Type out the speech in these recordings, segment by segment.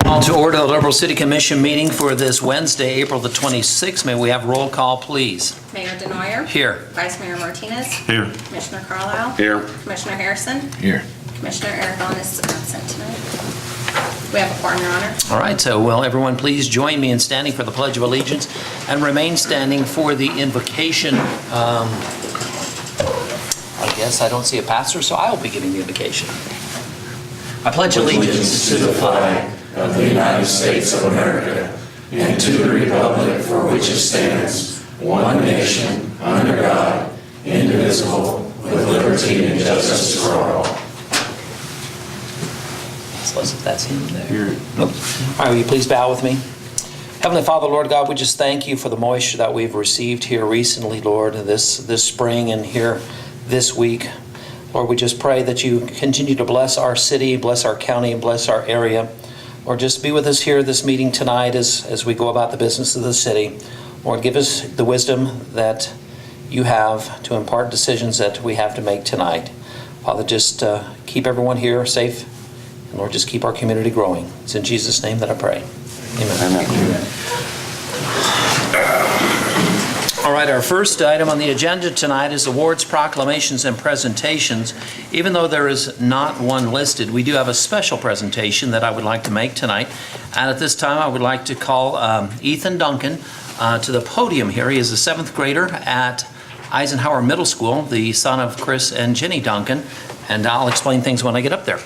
Call to order the Liberal City Commission meeting for this Wednesday, April the 26th. May we have roll call, please? Mayor Denoyer. Here. Vice Mayor Martinez. Here. Commissioner Carlisle. Here. Commissioner Harrison. Here. Commissioner Aragon is absent tonight. We have a quorum, Your Honor. All right, so will everyone please join me in standing for the Pledge of Allegiance and remain standing for the invocation. I guess I don't see a pastor, so I'll be giving the invocation. I pledge allegiance to the flag of the United States of America and to the republic for which it stands, one nation, under God, indivisible, with liberty and justice for all. That's him there. Nope. All right, will you please bow with me? Heavenly Father, Lord God, we just thank you for the moisture that we've received here recently, Lord, this spring and here this week. Lord, we just pray that you continue to bless our city, bless our county, and bless our area. Lord, just be with us here at this meeting tonight as we go about the business of the city. Lord, give us the wisdom that you have to impart decisions that we have to make tonight. Father, just keep everyone here safe. And Lord, just keep our community growing. It's in Jesus' name that I pray. Amen. Amen. All right, our first item on the agenda tonight is awards, proclamations, and presentations. Even though there is not one listed, we do have a special presentation that I would like to make tonight. And at this time, I would like to call Ethan Duncan to the podium here. He is a 7th grader at Eisenhower Middle School, the son of Chris and Jenny Duncan. And I'll explain things when I get up there.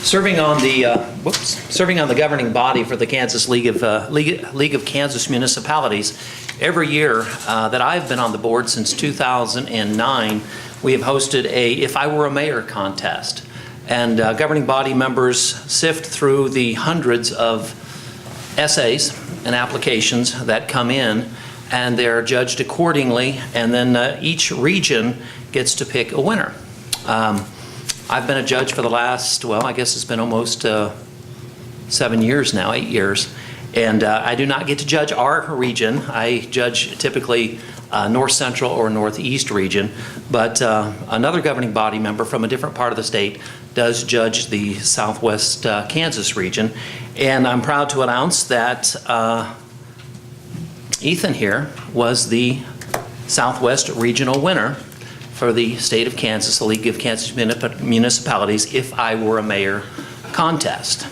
Serving on the governing body for the Kansas League of Kansas Municipalities, every year that I've been on the board since 2009, we have hosted a If I Were a Mayor contest. And governing body members sift through the hundreds of essays and applications that come in, and they're judged accordingly, and then each region gets to pick a winner. I've been a judge for the last, well, I guess it's been almost 7 years now, 8 years. And I do not get to judge our region. I judge typically North Central or Northeast region. But another governing body member from a different part of the state does judge the Southwest Kansas region. And I'm proud to announce that Ethan here was the Southwest regional winner for the state of Kansas, the League of Kansas Municipalities, If I Were a Mayor contest.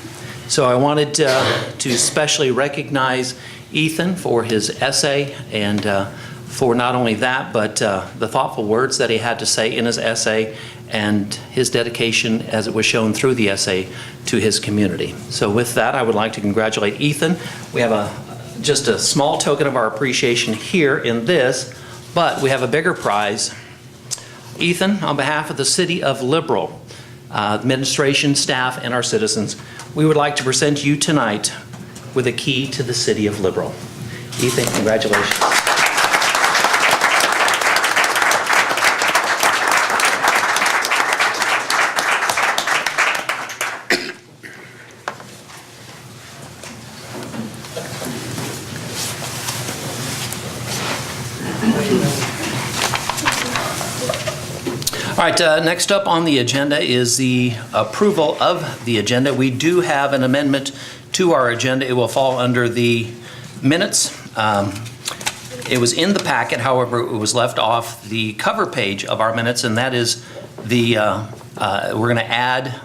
So I wanted to specially recognize Ethan for his essay and for not only that, but the thoughtful words that he had to say in his essay and his dedication as it was shown through the essay to his community. So with that, I would like to congratulate Ethan. We have just a small token of our appreciation here in this, but we have a bigger prize. Ethan, on behalf of the City of Liberal, administration, staff, and our citizens, we would like to present you tonight with a key to the City of Liberal. Ethan, congratulations. All right, next up on the agenda is the approval of the agenda. We do have an amendment to our agenda. It will fall under the minutes. It was in the packet, however, it was left off the cover page of our minutes, and that is we're going to add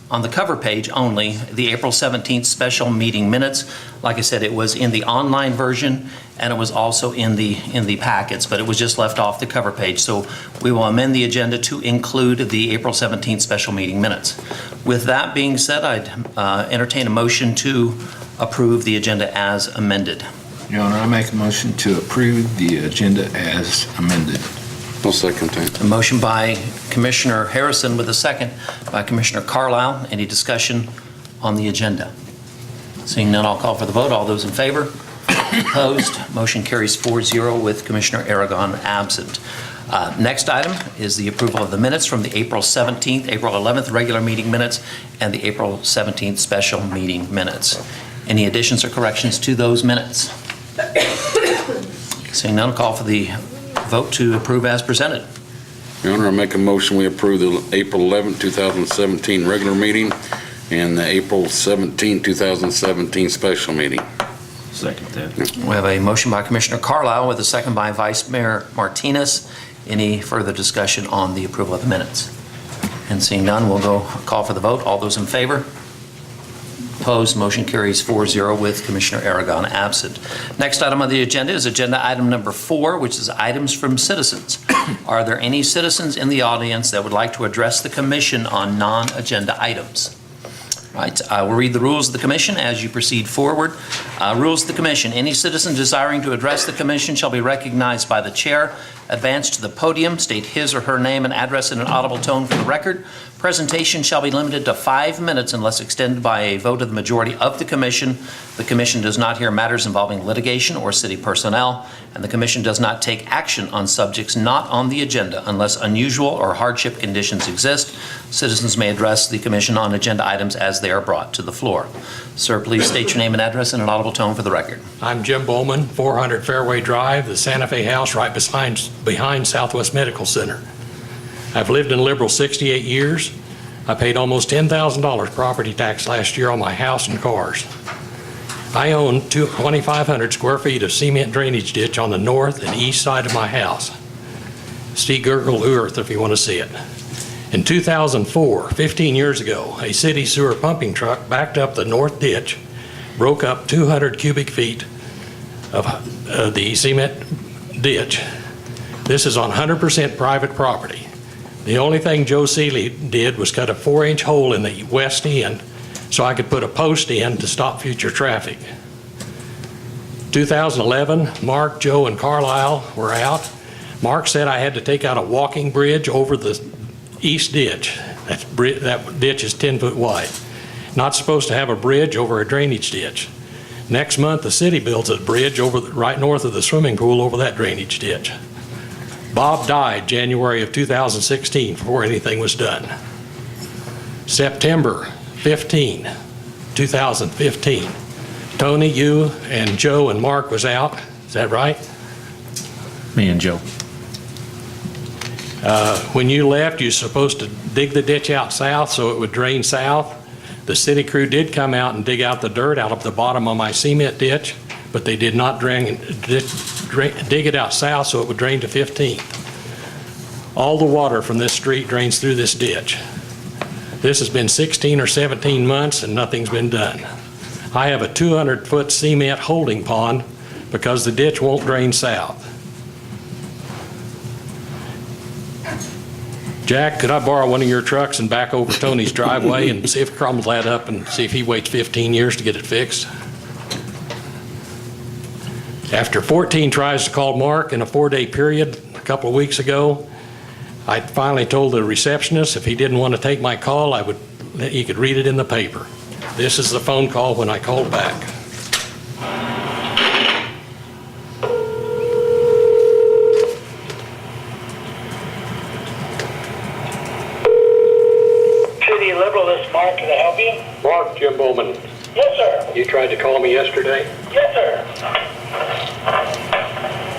on the cover page only the April 17th special meeting minutes. Like I said, it was in the online version and it was also in the packets, but it was just left off the cover page. So we will amend the agenda to include the April 17th special meeting minutes. With that being said, I'd entertain a motion to approve the agenda as amended. Your Honor, I make a motion to approve the agenda as amended. I'll second that. A motion by Commissioner Harrison with a second by Commissioner Carlisle. Any discussion on the agenda? Seeing none, I'll call for the vote. All those in favor? Opposed? Motion carries 4-0 with Commissioner Aragon absent. Next item is the approval of the minutes from the April 17th, April 11th regular meeting minutes and the April 17th special meeting minutes. Any additions or corrections to those minutes? Seeing none, call for the vote to approve as presented. Your Honor, I make a motion we approve the April 11, 2017 regular meeting and the April 17, 2017 special meeting. Second that. We have a motion by Commissioner Carlisle with a second by Vice Mayor Martinez. Any further discussion on the approval of the minutes? And seeing none, we'll go call for the vote. All those in favor? Opposed, motion carries 4-0 with Commissioner Aragon absent. Next item on the agenda is agenda item number 4, which is items from citizens. Are there any citizens in the audience that would like to address the commission on non-agenda items? Right, I will read the rules of the commission as you proceed forward. Rules of the commission. Any citizen desiring to address the commission shall be recognized by the chair, advance to the podium, state his or her name and address in an audible tone for the record. Presentation shall be limited to 5 minutes unless extended by a vote of the majority of the commission. The commission does not hear matters involving litigation or city personnel, and the commission does not take action on subjects not on the agenda unless unusual or hardship conditions exist. Citizens may address the commission on agenda items as they are brought to the floor. Sir, please state your name and address in an audible tone for the record. I'm Jim Bowman, 400 Fairway Drive, the Santa Fe house right behind Southwest Medical Center. I've lived in Liberal 68 years. I paid almost $10,000 property tax last year on my house and cars. I own 2,500 square feet of cement drainage ditch on the north and east side of my house. See Google Earth if you want to see it. In 2004, 15 years ago, a city sewer pumping truck backed up the north ditch, broke up 200 cubic feet of the cement ditch. This is on 100% private property. The only thing Joe Seeley did was cut a 4-inch hole in the west end so I could put a post in to stop future traffic. 2011, Mark, Joe, and Carlisle were out. Mark said I had to take out a walking bridge over the east ditch. That ditch is 10 foot wide. Not supposed to have a bridge over a drainage ditch. Next month, the city builds a bridge right north of the swimming pool over that drainage ditch. Bob died January of 2016 before anything was done. September 15, 2015. Tony, you and Joe and Mark was out. Is that right? Me and Joe. When you left, you were supposed to dig the ditch out south so it would drain south. The city crew did come out and dig out the dirt out of the bottom of my cement ditch, but they did not dig it out south so it would drain to 15th. All the water from this street drains through this ditch. This has been 16 or 17 months and nothing's been done. I have a 200-foot cement holding pond because the ditch won't drain south. Jack, could I borrow one of your trucks and back over Tony's driveway and see if it crumbles that up and see if he waits 15 years to get it fixed? After 14 tries to call Mark in a 4-day period a couple of weeks ago, I finally told the receptionist if he didn't want to take my call, he could read it in the paper. This is the phone call when I called back. City of Liberal, this is Mark. Can I help you? Mark, Jim Bowman. Yes, sir. You tried to call me yesterday? Yes, sir.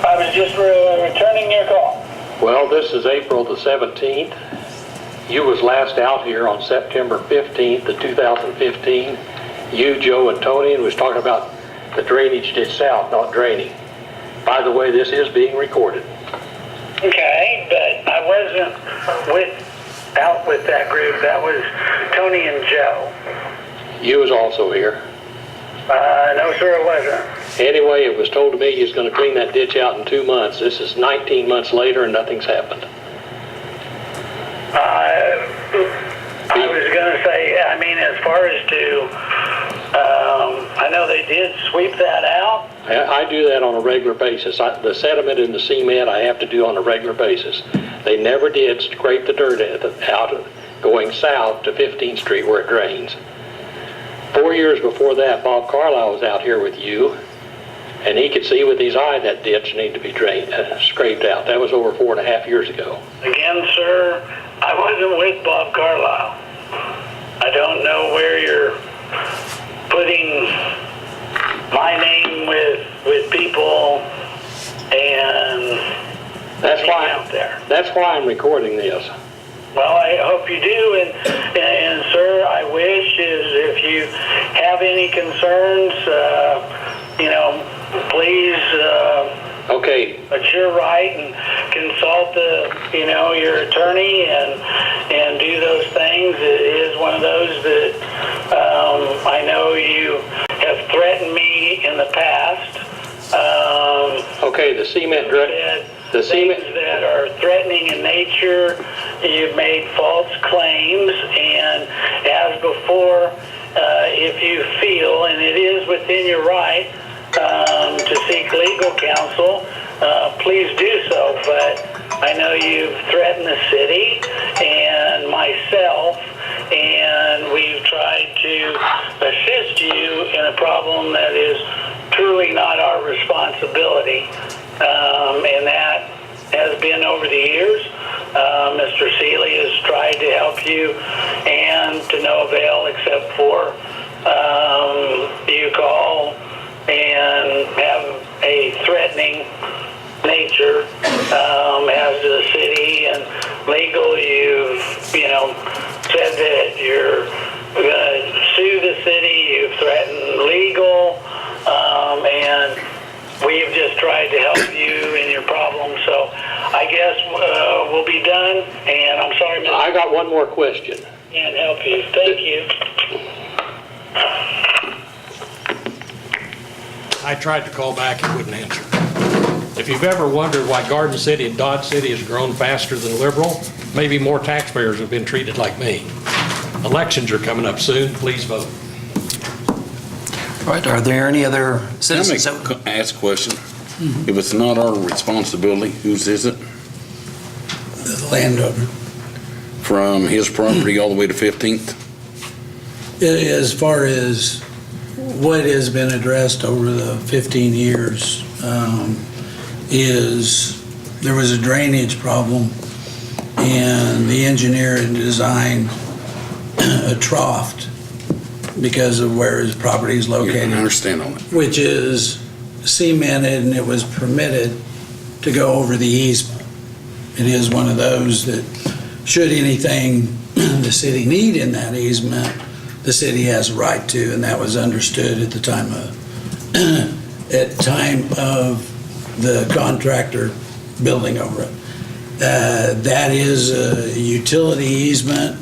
I was just returning your call. Well, this is April the 17th. You was last out here on September 15th of 2015. You, Joe, and Tony, and was talking about the drainage ditch south not draining. By the way, this is being recorded. Okay, but I wasn't out with that group. That was Tony and Joe. You was also here. No, sir, it wasn't. Anyway, it was told to me he was going to clean that ditch out in 2 months. This is 19 months later and nothing's happened. I was going to say, I mean, as far as to, I know they did sweep that out. I do that on a regular basis. The sediment and the cement I have to do on a regular basis. They never did scrape the dirt out going south to 15th Street where it drains. 4 years before that, Bob Carlisle was out here with you, and he could see with his eye that ditch needed to be scraped out. That was over 4.5 years ago. Again, sir, I wasn't with Bob Carlisle. I don't know where you're putting my name with people and That's being why, out there. that's why I'm recording this. Well, I hope you do, and sir, I wish is if you have any concerns, please. Okay, But you're right, and consult your attorney and do those things. It is one of those that I know you have threatened me in the past. okay, the cement Things that are threatening in nature. You've made false claims, and as before, if you feel, and it is within your right to seek legal counsel, please do so. But I know you've threatened the city and myself, and we've tried to assist you in a problem that is truly not our responsibility. And that has been over the years. Mr. Seeley has tried to help you, and to no avail except for you call and have a threatening nature as to the city and legal. You've said that you're going to sue the city. You've threatened legal, and we've just tried to help you in your problem. So I guess we'll be done. And I'm sorry, Mr. I got one more question. Can't help you. Thank you. I tried to call back, it wouldn't answer. If you've ever wondered why Garden City and Dodge City has grown faster than Liberal, maybe more taxpayers have been treated like me. Elections are coming up soon, please vote. All right, are there any other Can citizens? I ask a question? If it's not our responsibility, whose is it? The landowner. From his property all the way to 15th? As far as what has been addressed over the 15 years, is there was a drainage problem, and the engineer had designed a trough because of where his property is Yeah, located, I understand all that. which is cemented, and it was permitted to go over the easement. It is one of those that, should anything the city need in that easement, the city has a right to, and that was understood at the time of the contractor building over it. That is a utility easement,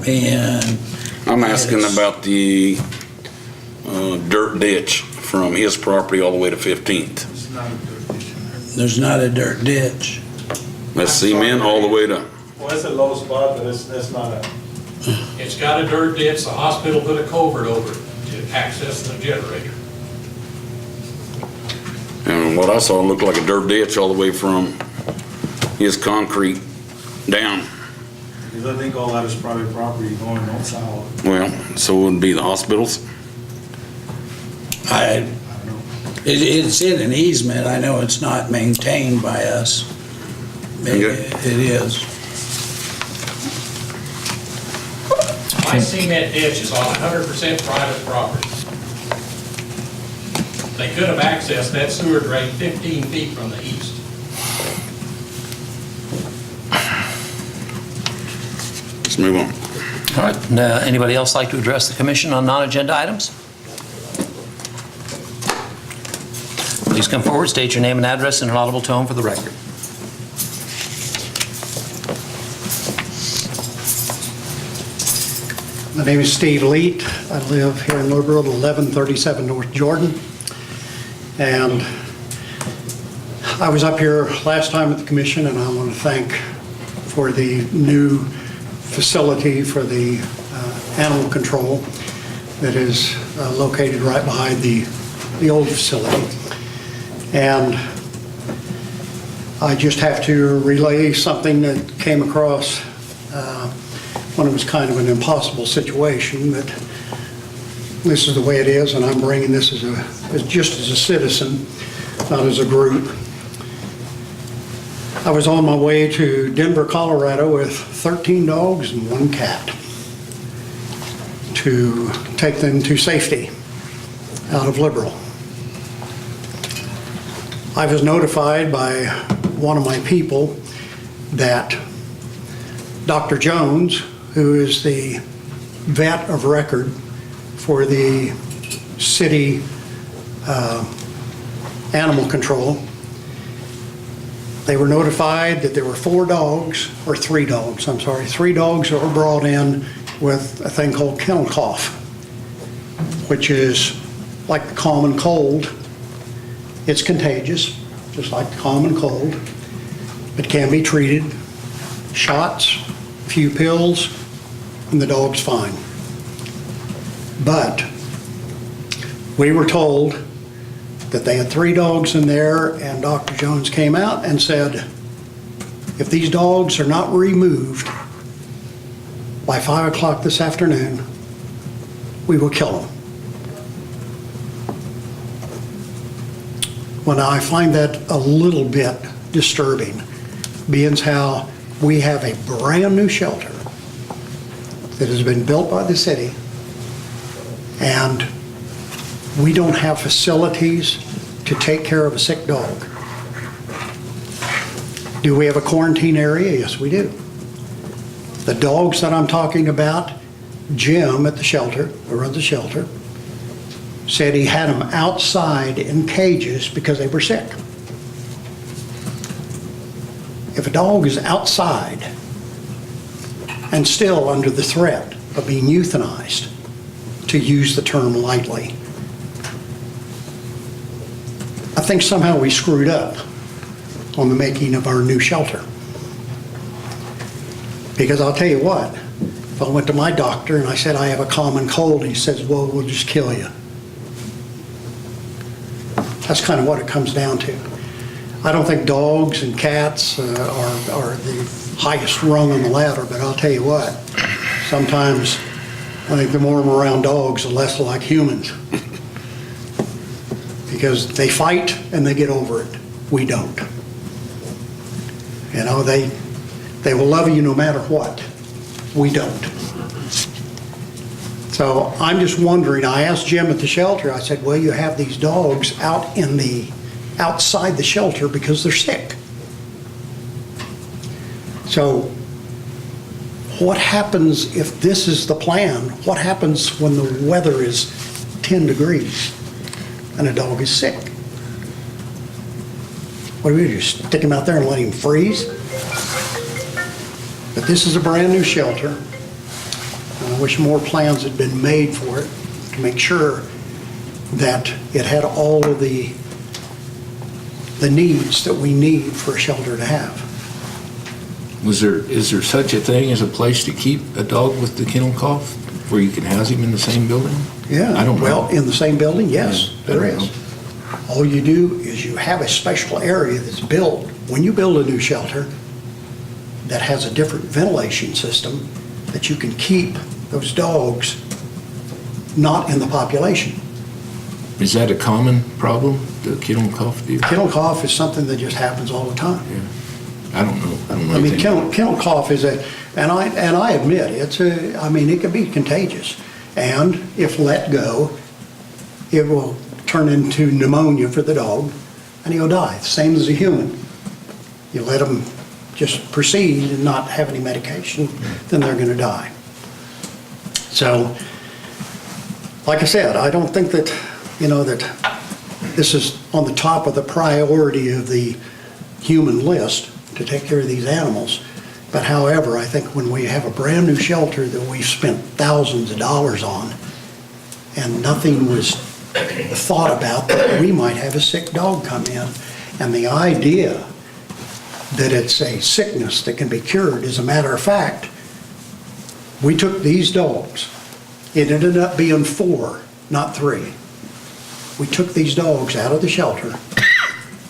and I'm asking about the dirt ditch from his property all the way to 15th. there's not a dirt ditch. That's cement all the way to, Well, it's a low spot, but it's not a, It's got a dirt ditch, the hospital put a culvert over it to access the generator. and what I saw looked like a dirt ditch all the way from his concrete down. because I think all that is private property going north south. Well, so it would be the hospitals. I don't know. It's in an easement. I know it's not maintained by us. Maybe Okay. it is. My cement ditch is on 100% private property. They could have accessed that sewer drain 15 feet from the east. Let's move on. All right, anybody else like to address the commission on non-agenda items? Please come forward, state your name and address in an audible tone for the record. My name is Steve Leet. I live here in Liberal, 1137 North Jordan. And I was up here last time at the commission, and I want to thank for the new facility for the animal control that is located right behind the old facility. And I just have to relay something that came across when it was kind of an impossible situation, but this is the way it is, and I'm bringing this just as a citizen, not as a group. I was on my way to Denver, Colorado with 13 dogs and 1 cat to take them to safety out of Liberal. I was notified by one of my people that Dr. Jones, who is the vet of record for the city animal control, they were notified that there were 3 dogs that were brought in with a thing called kennel cough, which is like the common cold. It's contagious, just like the common cold. It can be treated, shots, a few pills, and the dog's fine. But we were told that they had 3 dogs in there, and Dr. Jones came out and said, if these dogs are not removed by 5 o'clock this afternoon, we will kill them. Well, I find that a little bit disturbing, being how we have a brand-new shelter that has been built by the city, and we don't have facilities to take care of a sick dog. Do we have a quarantine area? Yes, we do. The dogs that I'm talking about, Jim at the shelter, who runs the shelter, said he had them outside in cages because they were sick. If a dog is outside and still under the threat of being euthanized, to use the term lightly, I think somehow we screwed up on the making of our new shelter. Because I'll tell you what, if I went to my doctor and I said I have a common cold, and he says, well, we'll just kill you. That's kind of what it comes down to. I don't think dogs and cats are the highest rung on the ladder, but I'll tell you what, sometimes I think the more I'm around dogs, the less like humans. Because they fight and they get over it. We don't. You know, they will love you no matter what. We don't. So I'm just wondering, I asked Jim at the shelter, I said, well, you have these dogs outside the shelter because they're sick. So what happens if this is the plan? What happens when the weather is 10 degrees and a dog is sick? What do we do, just stick him out there and let him freeze? But this is a brand new shelter. I wish more plans had been made for it to make sure that it had all of the needs that we need for a shelter to have. Is there such a thing as a place to keep a dog with the kennel cough where you can house him in the same building? Yeah. I don't know. Well, in the same building, yes, Yeah, I there don't is. know. All you do is you have a special area that's built, when you build a new shelter, that has a different ventilation system that you can keep those dogs not in the population. Is that a common problem, the kennel cough deal? Kennel cough is something that just happens all the time. I don't know. I don't know I mean, anything. kennel cough is and I admit, it can be contagious. And if let go, it will turn into pneumonia for the dog and he'll die, same as a human. You let them just proceed and not have any medication, then they're going to die. So, like I said, I don't think that, that this is on the top of the priority of the human list to take care of these animals. But however, I think when we have a brand new shelter that we've spent thousands of dollars on and nothing was thought about that we might have a sick dog come in, and the idea that it's a sickness that can be cured, as a matter of fact, we took these dogs. It ended up being 4, not 3. We took these dogs out of the shelter,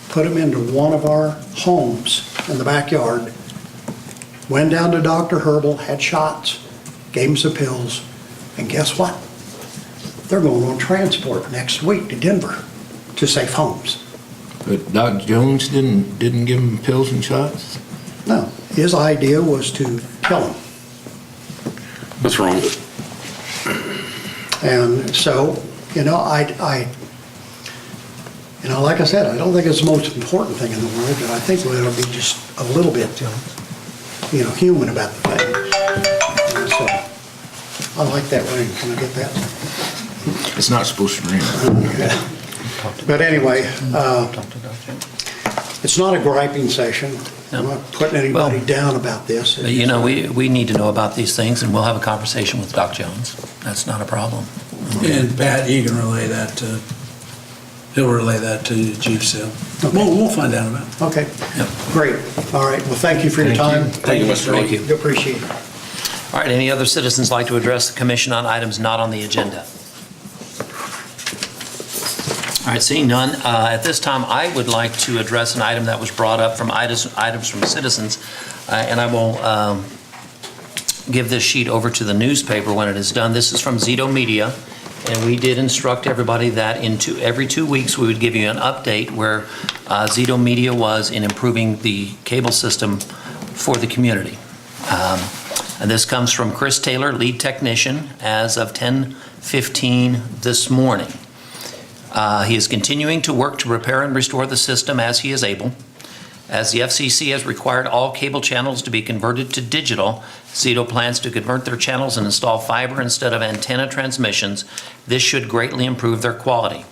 put them into one of our homes in the backyard, went down to Dr. Herbal, had shots, gave them some pills, and guess what? They're going on transport next week to Denver to safe homes. But Dr. Jones didn't give him pills and shots? No, his idea was to kill them. That's wrong. And so, like I said, I don't think it's the most important thing in the world, but I think we ought to be just a little bit, human about the thing. And so, I like that ring. Can I get that? It's not supposed to rain. But anyway, it's not a griping session. I'm not putting anybody down about this. But, we need to know about these things, and we'll have a conversation with Doc Jones. That's not a problem. And Pat, you can he'll relay that to Chief Seal. We'll find out about it. Okay, great. All right, well, thank you for your time. Thank you, Mr. Lee. Thank you. Appreciate it. All right, any other citizens like to address the commission on items not on the agenda? All right, seeing none, at this time, I would like to address an item that was brought up from items from citizens, and I will give this sheet over to the newspaper when it is done. This is from Zito Media, and we did instruct everybody that every 2 weeks, we would give you an update where Zito Media was in improving the cable system for the community. And this comes from Chris Taylor, lead technician, as of 10:15 this morning. He is continuing to work to repair and restore the system as he is able. As the FCC has required all cable channels to be converted to digital, Zito plans to convert their channels and install fiber instead of antenna transmissions. This should greatly improve their quality.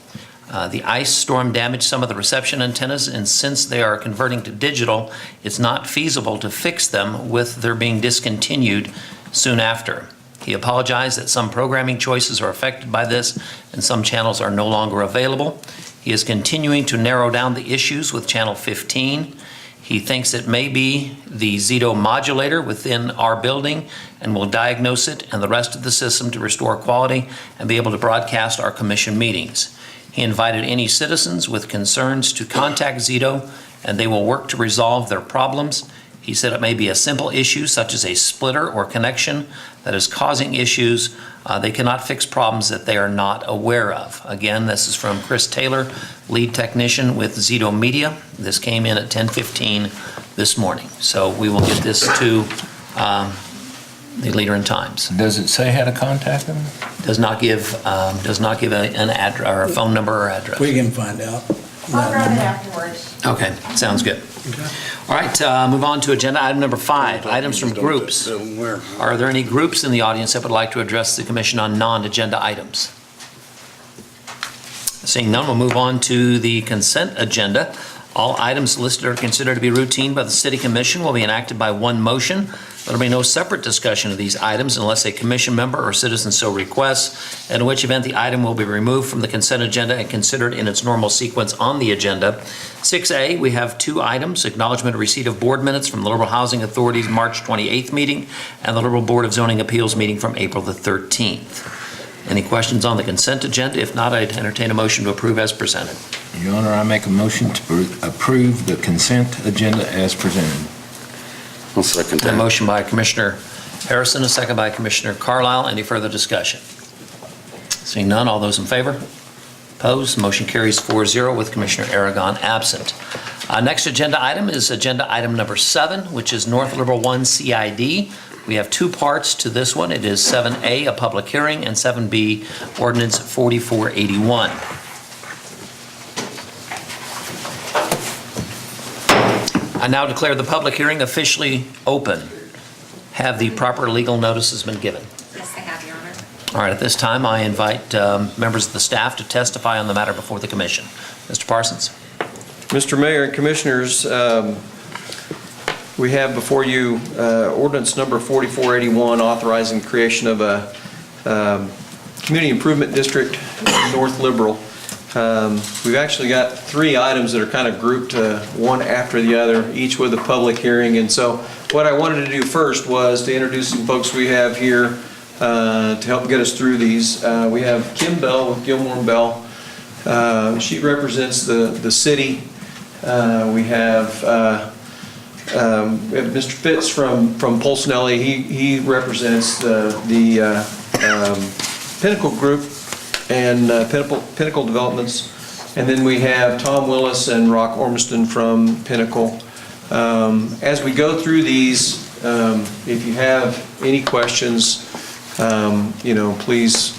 The ice storm damaged some of the reception antennas, and since they are converting to digital, it's not feasible to fix them with their being discontinued soon after. He apologized that some programming choices are affected by this and some channels are no longer available. He is continuing to narrow down the issues with Channel 15. He thinks it may be the Zito modulator within our building and will diagnose it and the rest of the system to restore quality and be able to broadcast our commission meetings. He invited any citizens with concerns to contact Zito, and they will work to resolve their problems. He said it may be a simple issue such as a splitter or connection that is causing issues. They cannot fix problems that they are not aware of. Again, this is from Chris Taylor, lead technician with Zito Media. This came in at 10:15 this morning. So we will get this to the Leader and Times. Does it say how to contact them? Does not give an address or a phone number or address. We can find out. I'll grab it afterwards. Okay, sounds good. All right, move on to agenda item number 5, items from groups. Are there any groups in the audience that would like to address the commission on non-agenda items? Seeing none, we'll move on to the consent agenda. All items listed are considered to be routine by the City Commission will be enacted by one motion. There will be no separate discussion of these items unless a commission member or citizen so requests, in which event the item will be removed from the consent agenda and considered in its normal sequence on the agenda. 6A, we have 2 items, acknowledgement of receipt of board minutes from the Liberal Housing Authority's March 28th meeting and the Liberal Board of Zoning Appeals meeting from April the 13th. Any questions on the consent agenda? If not, I'd entertain a motion to approve as presented. Your Honor, I make a motion to approve the consent agenda as presented. I'll second A that. motion by Commissioner Harrison, a second by Commissioner Carlisle. Any further discussion? Seeing none, all those in favor? Opposed? Motion carries 4-0 with Commissioner Aragon absent. Next agenda item is agenda item number 7, which is North Liberal 1 CID. We have 2 parts to this one. It is 7A, a public hearing, and 7B, ordinance 4481. I now declare the public hearing officially open. Have the proper legal notices been given? Yes, I have, Your Honor. All right, at this time, I invite members of the staff to testify on the matter before the commission. Mr. Parsons. Mr. Mayor and Commissioners, we have before you ordinance number 4481 authorizing creation of a community improvement district in North Liberal. We've actually got 3 items that are kind of grouped one after the other, each with a public hearing. And so what I wanted to do first was to introduce some folks we have here to help get us through these. We have Kim Bell with Gilmore & Bell. She represents the city. We have Mr. Fitz from Polsinelli. He represents the Pinnacle Group and Pinnacle Developments. And then we have Tom Willis and Rock Ormiston from Pinnacle. As we go through these, if you have any questions, please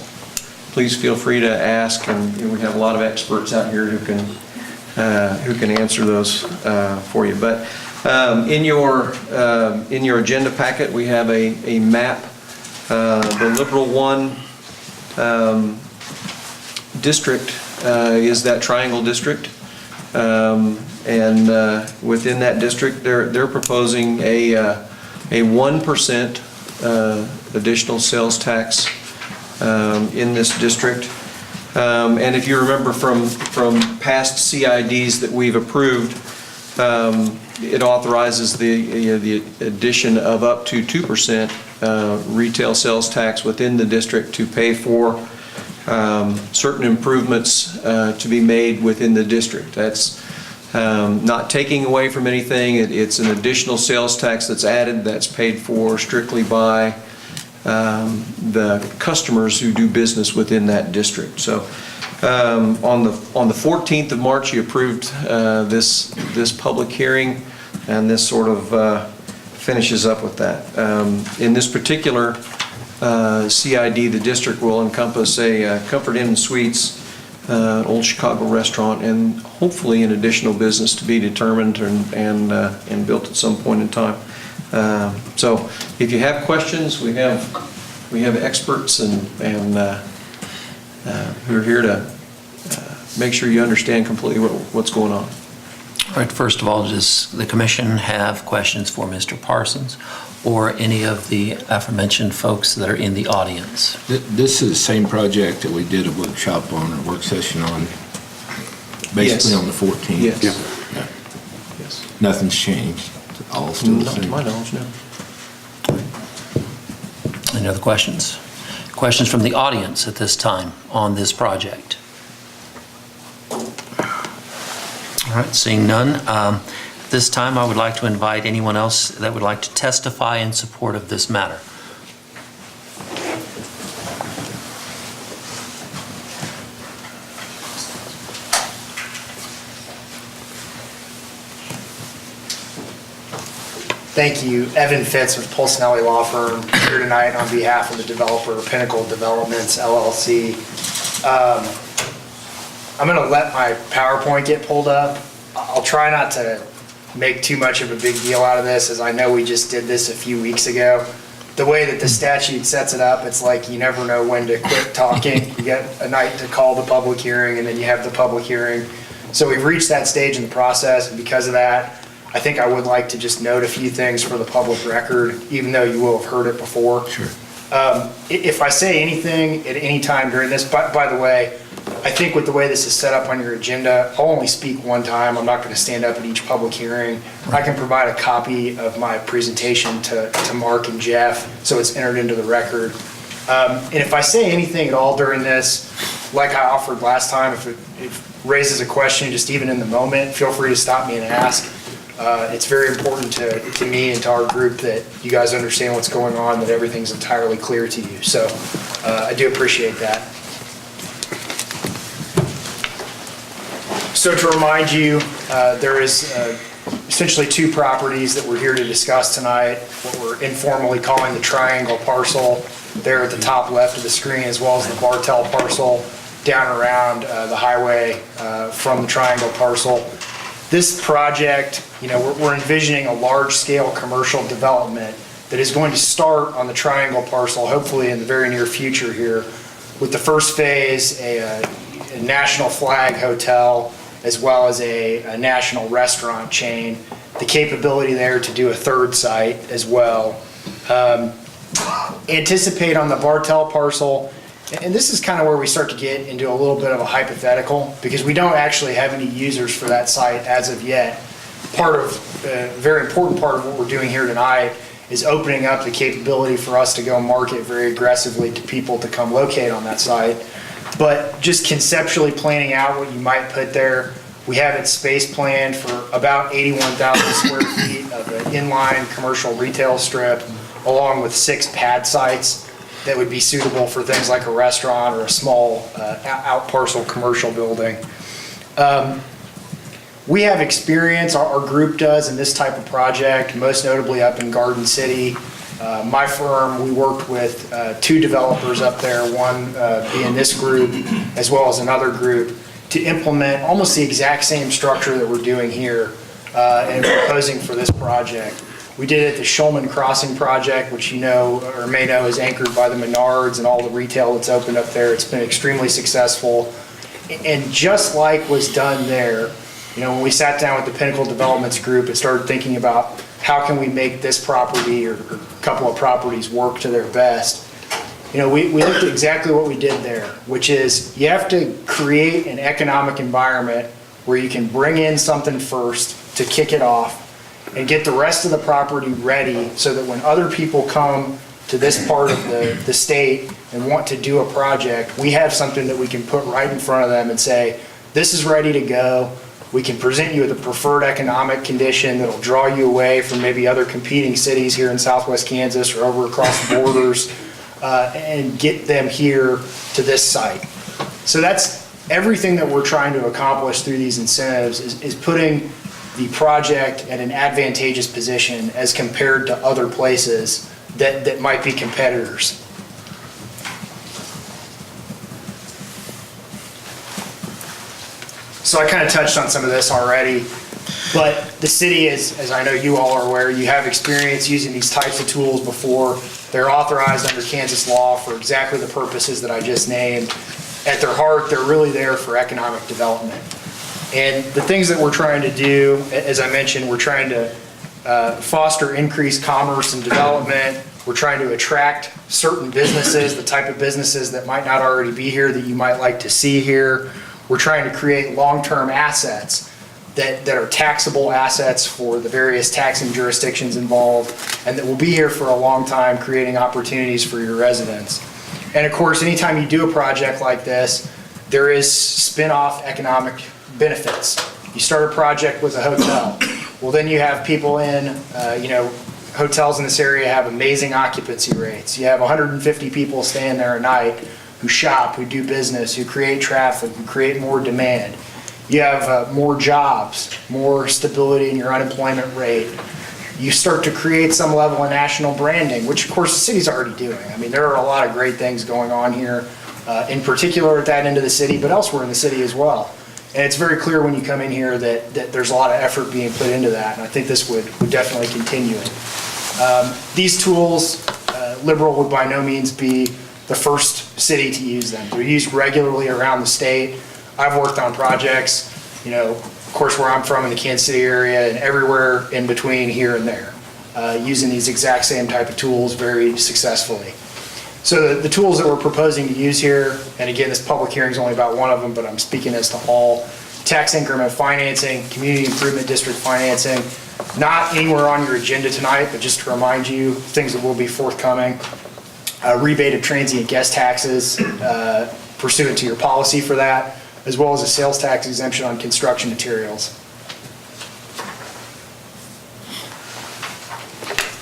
feel free to ask. And we have a lot of experts out here who can answer those for you. But in your agenda packet, we have a map. The Liberal 1 district is that triangle district. And within that district, they're proposing a 1% additional sales tax in this district. And if you remember from past CIDs that we've approved, it authorizes the addition of up to 2% retail sales tax within the district to pay for certain improvements to be made within the district. That's not taking away from anything. It's an additional sales tax that's added, that's paid for strictly by the customers who do business within that district. So on the 14th of March, you approved this public hearing, and this sort of finishes up with that. In this particular CID, the district will encompass a Comfort Inn and Suites, an old Chicago restaurant, and hopefully an additional business to be determined and built at some point in time. So if you have questions, we have experts and who are here to make sure you understand completely what's going on. All right, first of all, does the commission have questions for Mr. Parsons or any of the aforementioned folks that are in the audience? This is the same project that we did a workshop on, or work session on, basically on the 14th. Yes. Yeah. Yes. Nothing's changed. It's all still the Not to same. my knowledge, no. Any other questions? Questions from the audience at this time on this project? All right, seeing none. At this time, I would like to invite anyone else that would like to testify in support of this matter. Thank you. Evan Fitz with Polsinelli Law Firm, here tonight on behalf of the developer Pinnacle Developments, LLC. I'm going to let my PowerPoint get pulled up. I'll try not to make too much of a big deal out of this, as I know we just did this a few weeks ago. The way that the statute sets it up, it's like you never know when to quit talking. You get a night to call the public hearing, and then you have the public hearing. So we've reached that stage in the process, and because of that, I think I would like to just note a few things for the public record, even though you will have heard it before. Sure. If I say anything at any time during this, by the way, I think with the way this is set up on your agenda, I'll only speak one time. I'm not going to stand up at each public hearing. I can provide a copy of my presentation to Mark and Jeff, so it's entered into the record. And if I say anything at all during this, like I offered last time, if it raises a question, just even in the moment, feel free to stop me and ask. It's very important to me and to our group that you guys understand what's going on, that everything's entirely clear to you. So I do appreciate that. So to remind you, there is essentially two properties that we're here to discuss tonight, what we're informally calling the triangle parcel there at the top left of the screen, as well as the Bartell parcel down around the highway from the triangle parcel. This project, we're envisioning a large-scale commercial development that is going to start on the triangle parcel, hopefully in the very near future here, with the first phase, a National Flag hotel, as well as a national restaurant chain, the capability there to do a third site as well. Anticipate on the Bartell parcel, and this is kind of where we start to get into a little bit of a hypothetical, because we don't actually have any users for that site as of yet. A very important part of what we're doing here tonight is opening up the capability for us to go market very aggressively to people to come locate on that site. But just conceptually planning out what you might put there, we have it space planned for about 81,000 square feet of an inline commercial retail strip, along with 6 pad sites that would be suitable for things like a restaurant or a small out parcel commercial building. We have experience, our group does, in this type of project, most notably up in Garden City. My firm, we worked with 2 developers up there, one being this group, as well as another group. to implement almost the exact same structure that we're doing here and proposing for this project. We did it at the Shulman Crossing project, which you know or may know is anchored by the Menards and all the retail that's opened up there. It's been extremely successful. And just like was done there, you know, when we sat down with the Pinnacle Developments Group and started thinking about how can we make this property or a couple of properties work to their best, you know, we looked at exactly what we did there, which is you have to create an economic environment where you can bring in something first to kick it off and get the rest of the property ready so that when other people come to this part of the state and want to do a project, we have something that we can put right in front of them and say, this is ready to go. We can present you with a preferred economic condition that'll draw you away from maybe other competing cities here in Southwest Kansas or over across the borders and get them here to this site. So that's everything that we're trying to accomplish through these incentives is putting the project at an advantageous position as compared to other places that might be competitors. So I kind of touched on some of this already, but the city is, as I know you all are aware, you have experience using these types of tools before. They're authorized under Kansas law for exactly the purposes that I just named. At their heart, they're really there for economic development. And the things that we're trying to do, as I mentioned, we're trying to foster increased commerce and development. We're trying to attract certain businesses, the type of businesses that might not already be here that you might like to see here. We're trying to create long-term assets that are taxable assets for the various taxing jurisdictions involved and that will be here for a long time, creating opportunities for your residents. And of course, anytime you do a project like this, there is spin-off economic benefits. You start a project with a hotel. Well, then you have people in, hotels in this area have amazing occupancy rates. You have 150 people staying there a night who shop, who do business, who create traffic, who create more demand. You have more jobs, more stability in your unemployment rate. You start to create some level of national branding, which of course the city's already doing. I mean, there are a lot of great things going on here, in particular at that end of the city, but elsewhere in the city as well. And it's very clear when you come in here that there's a lot of effort being put into that, and I think this would definitely continue it. These tools, Liberal would by no means be the first city to use them. They're used regularly around the state. I've worked on projects, of course, where I'm from in the Kansas City area and everywhere in between here and there, using these exact same type of tools very successfully. So the tools that we're proposing to use here, and again, this public hearing is only about one of them, but I'm speaking as to all, tax increment financing, community improvement district financing, not anywhere on your agenda tonight, but just to remind you, things that will be forthcoming. Rebate of transient guest taxes pursuant to your policy for that, as well as a sales tax exemption on construction materials.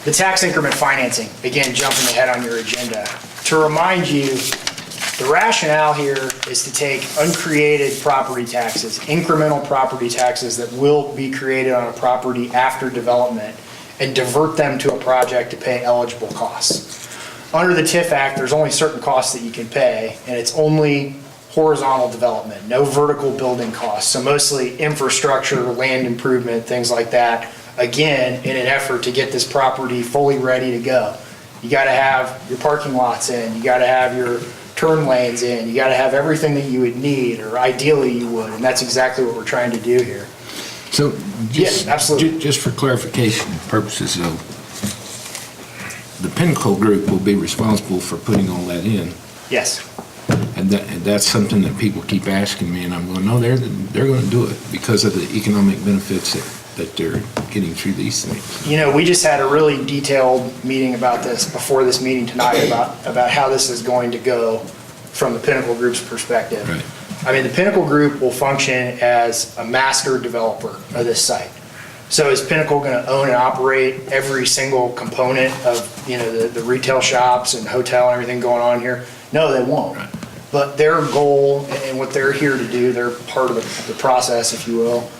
The tax increment financing, again, jumping ahead on your agenda. To remind you, the rationale here is to take uncreated property taxes, incremental property taxes that will be created on a property after development, and divert them to a project to pay eligible costs. Under the TIF Act, there's only certain costs that you can pay, and it's only horizontal development, no vertical building costs. So mostly infrastructure, land improvement, things like that. Again, in an effort to get this property fully ready to go. You gotta have your parking lots in, you gotta have your turn lanes in, you gotta have everything that you would need, or ideally you would, and that's exactly what we're trying to do here. So, Yes, absolutely. just for clarification purposes though, the Pinnacle Group will be responsible for putting all that in. Yes. And that's something that people keep asking me, and I'm going, no, they're going to do it because of the economic benefits that they're getting through these things. We just had a really detailed meeting about this before this meeting tonight about how this is going to go from the Pinnacle Group's perspective. Right. I mean, the Pinnacle Group will function as a master developer of this site. So is Pinnacle going to own and operate every single component of, the retail shops and hotel and everything going on here? No, they won't. Right. But their goal and what they're here to do, they're part of the process, if you will,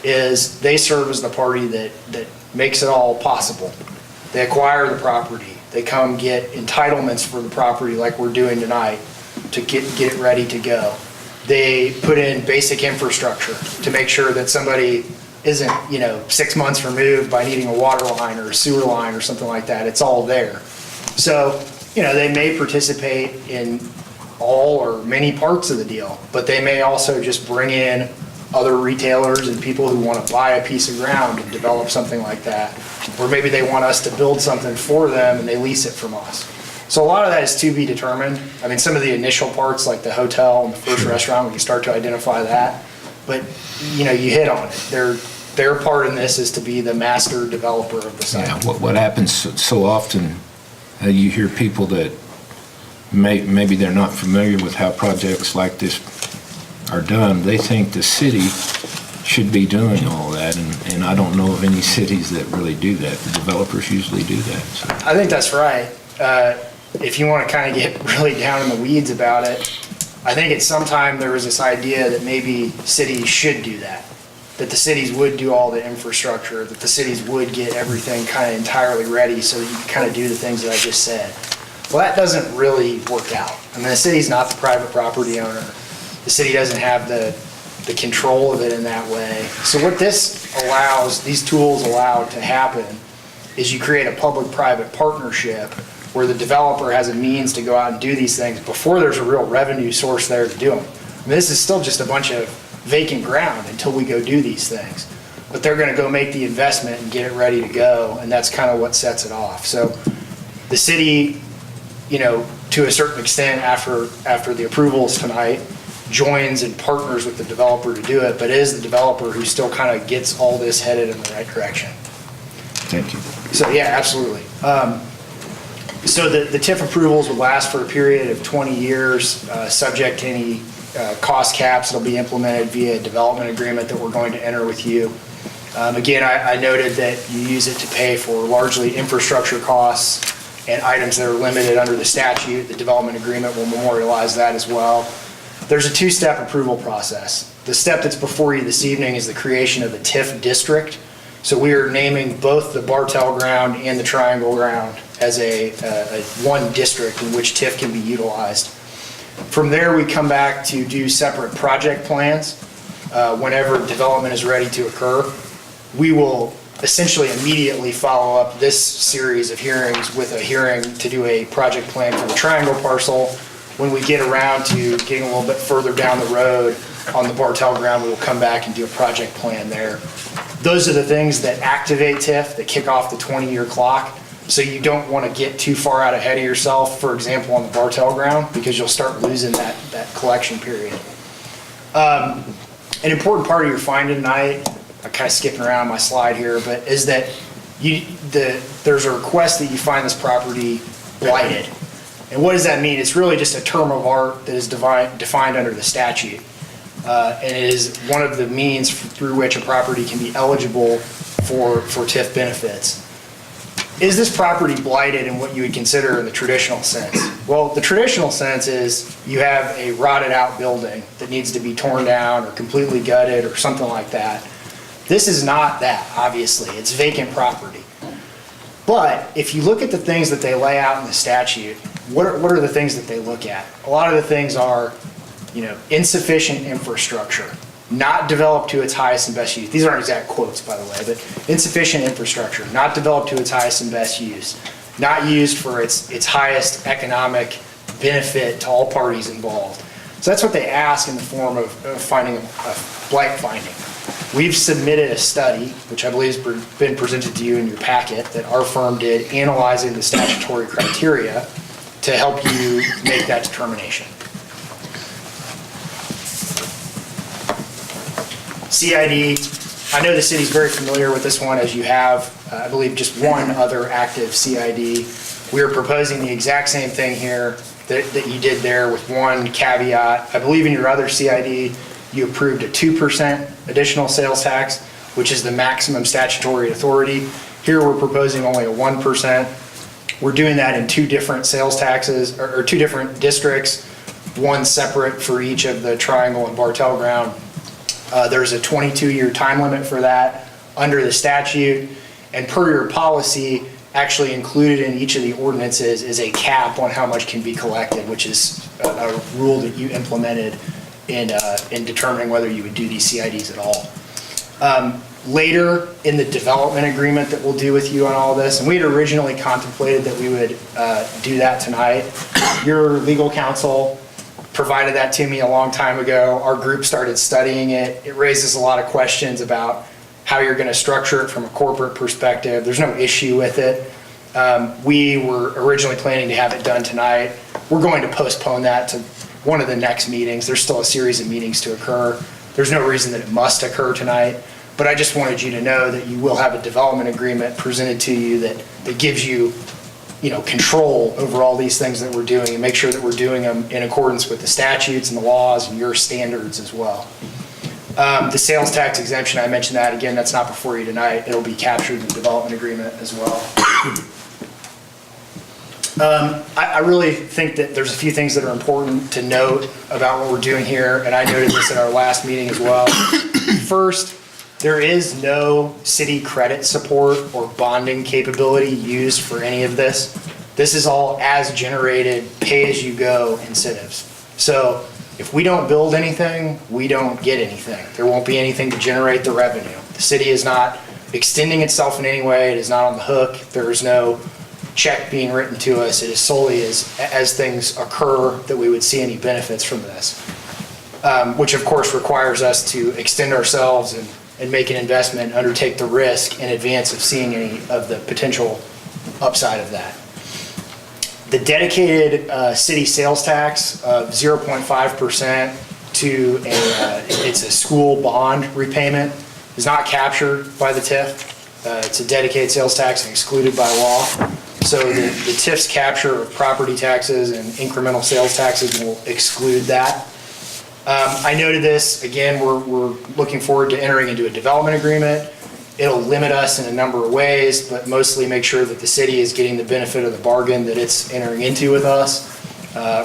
is they serve as the party that makes it all possible. They acquire the property. They come get entitlements for the property like we're doing tonight to get it ready to go. they put in basic infrastructure to make sure that somebody isn't, 6 months removed by needing a water line or a sewer line or something like that. It's all there. So, they may participate in all or many parts of the deal, but they may also just bring in other retailers and people who want to buy a piece of ground and develop something like that. Or maybe they want us to build something for them and they lease it from us. So a lot of that is to be determined. I mean, some of the initial parts like the hotel and the first restaurant, we can start to identify that. But, you hit on it. Their part in this is to be the master developer of the site. Yeah, what happens so often, you hear people that maybe they're not familiar with how projects like this are done. They think the city should be doing all that, and I don't know of any cities that really do that. The developers usually do that. So. I think that's right. If you want to kind of get really down in the weeds about it, I think at some time there was this idea that maybe cities should do that the cities would do all the infrastructure, that the cities would get everything kind of entirely ready so that you can kind of do the things that I just said. Well, that doesn't really work out. I mean, the city's not the private property owner. The city doesn't have the control of it in that way. So what this allows, these tools allow to happen, is you create a public-private partnership where the developer has a means to go out and do these things before there's a real revenue source there to do them. I mean, this is still just a bunch of vacant ground until we go do these things. But they're going to go make the investment and get it ready to go, and that's kind of what sets it off. So the city, to a certain extent after the approvals tonight, joins and partners with the developer to do it, but it is the developer who still kind of gets all this headed in the right direction. Thank you. So yeah, absolutely. So the TIF approvals will last for a period of 20 years, subject to any cost caps that'll be implemented via a development agreement that we're going to enter with you. Again, I noted that you use it to pay for largely infrastructure costs and items that are limited under the statute. The development agreement will memorialize that as well. There's a two-step approval process. The step that's before you this evening is the creation of the TIF district. So we are naming both the Bartell ground and the Triangle ground as a one district in which TIF can be utilized. From there, we come back to do separate project plans whenever development is ready to occur. We will essentially immediately follow up this series of hearings with a hearing to do a project plan for the Triangle parcel. When we get around to getting a little bit further down the road on the Bartell ground, we will come back and do a project plan there. Those are the things that activate TIF, that kick off the 20-year clock. So you don't want to get too far out ahead of yourself, for example, on the Bartell ground, because you'll start losing that collection period. An important part of your finding tonight, I'm kind of skipping around my slide here, but is that there's a request that you find this property blighted. And what does that mean? It's really just a term of art that is defined under the statute. And it is one of the means through which a property can be eligible for TIF benefits. Is this property blighted in what you would consider in the traditional sense? Well, the traditional sense is you have a rotted out building that needs to be torn down or completely gutted or something like that. This is not that, obviously. It's vacant property. But if you look at the things that they lay out in the statute, what are the things that they look at? A lot of the things are, insufficient infrastructure, not developed to its highest and best use. These aren't exact quotes, by the way, but insufficient infrastructure, not developed to its highest and best use, not used for its highest economic benefit to all parties involved. So that's what they ask in the form of finding a blight finding. We've submitted a study, which I believe has been presented to you in your packet, that our firm did analyzing the statutory criteria to help you make that determination. CID, I know the city's very familiar with this one, as you have, I believe, just one other active CID. We are proposing the exact same thing here that you did there with one caveat. I believe in your other CID, you approved a 2% additional sales tax, which is the maximum statutory authority. Here we're proposing only a 1%. We're doing that in two different sales taxes, or two different districts, one separate for each of the Triangle and Bartell ground. There's a 22-year time limit for that under the statute, and per your policy, actually included in each of the ordinances is a cap on how much can be collected, which is a rule that you implemented in determining whether you would do these CIDs at all. Later in the development agreement that we'll do with you on all this, and we had originally contemplated that we would do that tonight. Your legal counsel provided that to me a long time ago. Our group started studying it. It raises a lot of questions about how you're going to structure it from a corporate perspective. There's no issue with it. We were originally planning to have it done tonight. We're going to postpone that to one of the next meetings. There's still a series of meetings to occur. There's no reason that it must occur tonight, but I just wanted you to know that you will have a development agreement presented to you that gives you, control over all these things that we're doing, and make sure that we're doing them in accordance with the statutes and the laws and your standards as well. The sales tax exemption, I mentioned that again, that's not before you tonight. It'll be captured in the development agreement as well. I really think that there's a few things that are important to note about what we're doing here, and I noted this at our last meeting as well. First, there is no city credit support or bonding capability used for any of this. This is all as generated, pay-as-you-go incentives. So if we don't build anything, we don't get anything. There won't be anything to generate the revenue. The city is not extending itself in any way. It is not on the hook. There is no check being written to us. It is solely as things occur that we would see any benefits from this, which of course requires us to extend ourselves and make an investment, undertake the risk in advance of seeing any of the potential upside of that. The dedicated city sales tax of 0.5% to it's a school bond repayment is not captured by the TIF. It's a dedicated sales tax and excluded by law. So the TIF's capture of property taxes and incremental sales taxes will exclude that. I noted this, again, we're looking forward to entering into a development agreement. It'll limit us in a number of ways, but mostly make sure that the city is getting the benefit of the bargain that it's entering into with us.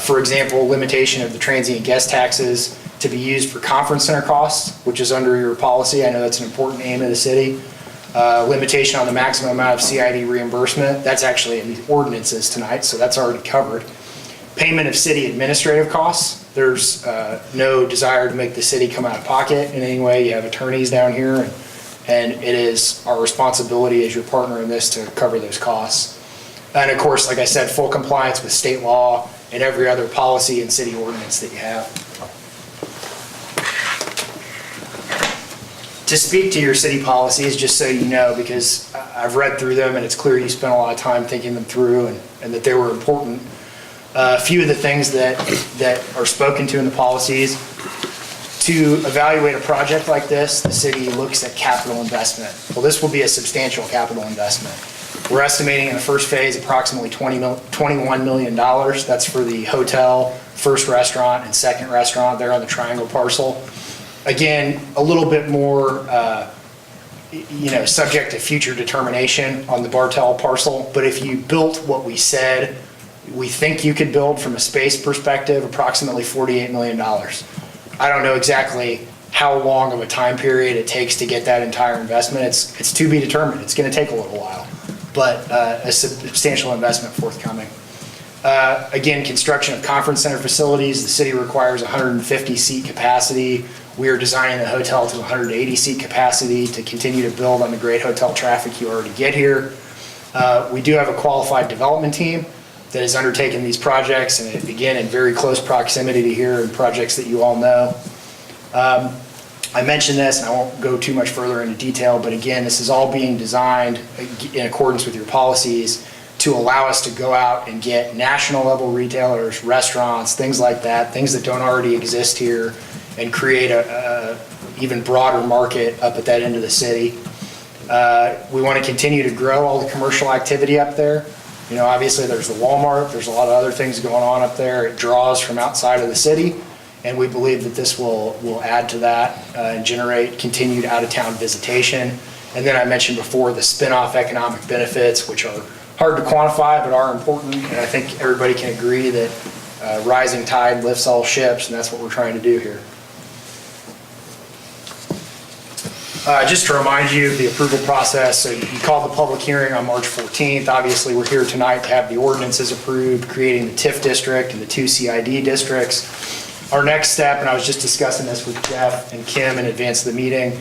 For example, limitation of the transient guest taxes to be used for conference center costs, which is under your policy. I know that's an important aim of the city. Limitation on the maximum amount of CID reimbursement. That's actually in the ordinances tonight, so that's already covered. Payment of city administrative costs. There's no desire to make the city come out of pocket in any way. You have attorneys down here, and it is our responsibility as your partner in this to cover those costs. And of course, like I said, full compliance with state law and every other policy and city ordinance that you have. To speak to your city policies, just so you know, because I've read through them and it's clear you spent a lot of time thinking them through and that they were important. A few of the things that are spoken to in the policies. To evaluate a project like this, the city looks at capital investment. Well, this will be a substantial capital investment. We're estimating in the first phase approximately $21 million. That's for the hotel, first restaurant, and second restaurant there on the Triangle parcel. Again, a little bit more, subject to future determination on the Bartel parcel. But if you built what we said, we think you could build from a space perspective approximately $48 million. I don't know exactly how long of a time period it takes to get that entire investment. It's to be determined. It's going to take a little while, but a substantial investment forthcoming. Again, construction of conference center facilities. The city requires 150 seat capacity. We are designing the hotel to 180 seat capacity to continue to build on the great hotel traffic you already get here. We do have a qualified development team that has undertaken these projects, and again, in very close proximity to here and projects that you all know. I mentioned this, and I won't go too much further into detail, but again, this is all being designed in accordance with your policies to allow us to go out and get national level retailers, restaurants, things like that, things that don't already exist here, and create a even broader market up at that end of the city. We want to continue to grow all the commercial activity up there. Obviously there's the Walmart, there's a lot of other things going on up there. It draws from outside of the city, and we believe that this will add to that and generate continued out-of-town visitation. And then I mentioned before the spin-off economic benefits, which are hard to quantify but are important, and I think everybody can agree that rising tide lifts all ships, and that's what we're trying to do here. Just to remind you of the approval process, so you called the public hearing on March 14th. Obviously, we're here tonight to have the ordinances approved, creating the TIF district and the two CID districts. Our next step, and I was just discussing this with Jeff and Kim in advance of the meeting,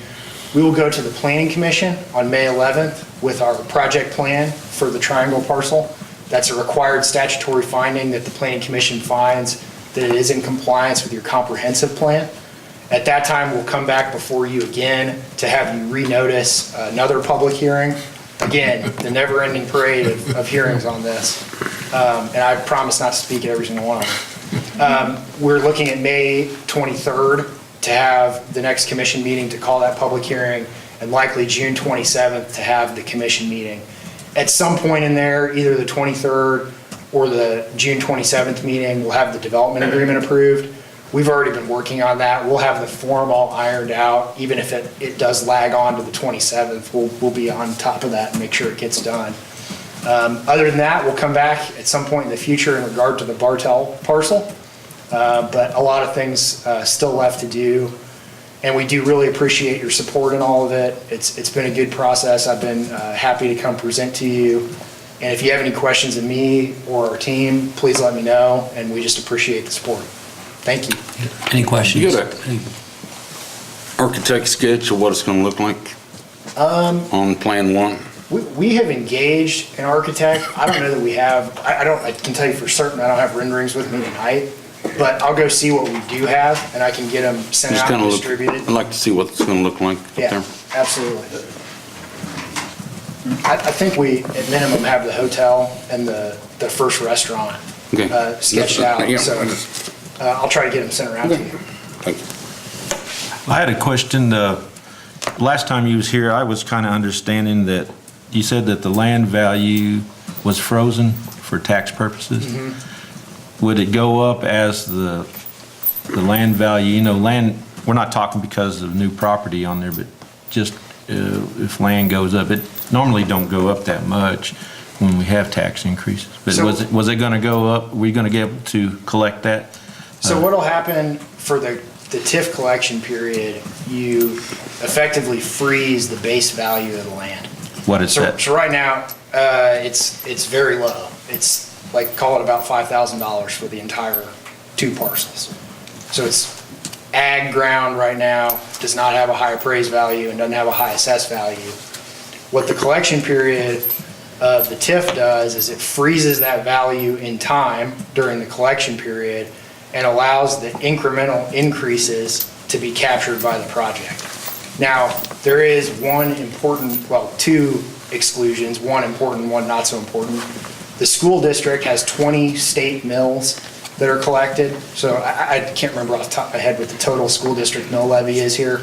we will go to the Planning Commission on May 11th with our project plan for the triangle parcel. That's a required statutory finding that the Planning Commission finds that it is in compliance with your comprehensive plan. At that time, we'll come back before you again to have you renotice another public hearing. Again, the never-ending parade of hearings on this. And I promise not to speak at every single one of them. We're looking at May 23rd to have the next commission meeting to call that public hearing, and likely June 27th to have the commission meeting. At some point in there, either the 23rd or the June 27th meeting, we'll have the development agreement approved. We've already been working on that. We'll have the form all ironed out. Even if it does lag on to the 27th, we'll be on top of that and make sure it gets done. Other than that, we'll come back at some point in the future in regard to the Bartel parcel. But a lot of things still left to do. And we do really appreciate your support in all of it. It's been a good process. I've been happy to come present to you. And if you have any questions of me or our team, please let me know. And we just appreciate the support. Thank you. Any questions? You got a architect sketch of what it's gonna look like on Plan 1? We have engaged an architect. I don't know that we have, I can tell you for certain, I don't have renderings with me tonight, but I'll go see what we do have and I can get them sent Just out and kinda distributed. I'd like to see what it's gonna look like up Yeah, there. absolutely. I think we, at minimum, have the hotel and the first restaurant Okay. sketched out, Yeah. so I'll try to get them sent around to you. Thank you. I had a question. Last time you was here, I was kind of understanding that you said that the land value was frozen for tax purposes. Would it go up as the land value, land, we're not talking because of new property on there, but just if land goes up, it normally don't go up that much when we have tax increases. But So- was it going to go up? Are we going to be able to collect that? So what'll happen for the TIF collection period, you effectively freeze the base value of the land. What is So that? so right now, it's very low. It's like, call it about $5,000 for the entire 2 parcels. So it's ag ground right now, does not have a high appraised value and doesn't have a high assessed value. What the collection period of the TIF does is it freezes that value in time during the collection period and allows the incremental increases to be captured by the project. Now, there is two exclusions, one important, one not so important. The school district has 20 state mills that are collected. So I can't remember off the top of my head what the total school district mill levy is here,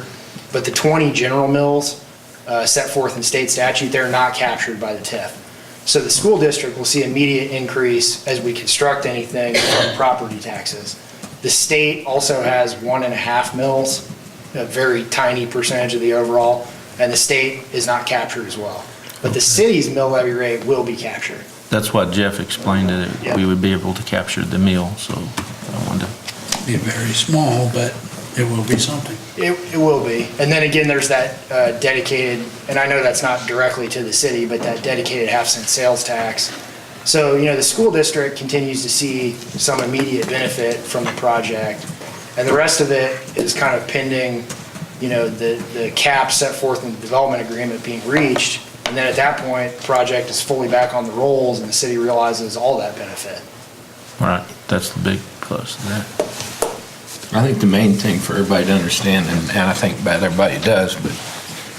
but the 20 general mills set forth in state statute, they're not captured by the TIF. So the school district will see immediate increase as we construct anything from property taxes. The state also has 1.5 mills, a very tiny percentage of the overall, and the state is not captured as well. But the city's mill levy rate will be captured. That's what Jeff explained, that Yeah. we would be able to capture the meal, so I wanted to. Be very small, but it will be something. It will be. And then again, there's that dedicated, and I know that's not directly to the city, but that dedicated half-cent sales tax. So, the school district continues to see some immediate benefit from the project. And the rest of it is kind of pending, the cap set forth in the development agreement being reached. And then at that point, the project is fully back on the rolls and the city realizes all that benefit. Right, that's the big plus of that. I think the main thing for everybody to understand, and I think about everybody does, but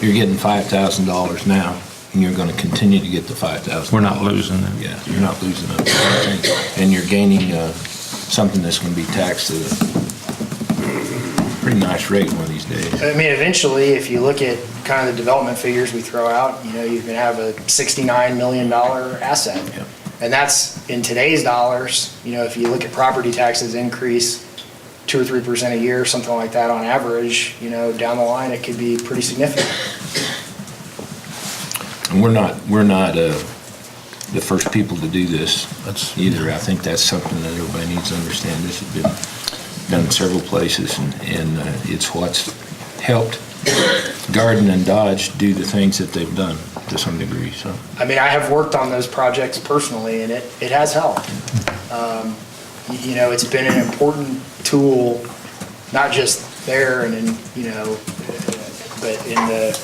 you're getting $5,000 now, and you're gonna continue to get the $5,000. We're not losing them. Yeah, you're not losing them. And you're gaining something that's gonna be taxed at a pretty nice rate one of these days. I mean, eventually, if you look at kind of the development figures we throw out, you're gonna have a $69 million asset. Yep. And that's, in today's dollars, if you look at property taxes increase 2 or 3% a year, something like that on average, down the line, it could be pretty significant. And we're not the first people to do this either. I think that's something that everybody needs to understand. This has been done in several places, and it's what's helped Garden and Dodge do the things that they've done to some degree, so. I mean, I have worked on those projects personally, and it has helped. it's been an important tool, not just there and in, but in the,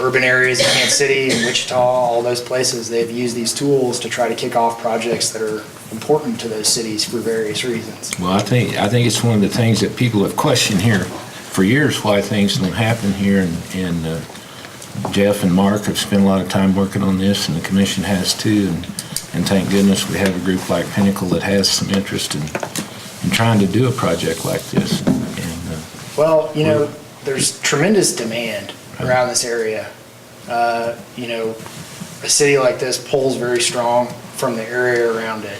urban areas of Kansas City and Wichita, all those places, they've used these tools to try to kick off projects that are important to those cities for various reasons. Well, I think it's one of the things that people have questioned here for years, why things don't happen here, and Jeff and Mark have spent a lot of time working on this, and the commission has too, and thank goodness we have a group like Pinnacle that has some interest in trying to do a project like this. Well, there's tremendous demand around this area. A city like this pulls very strong from the area around it.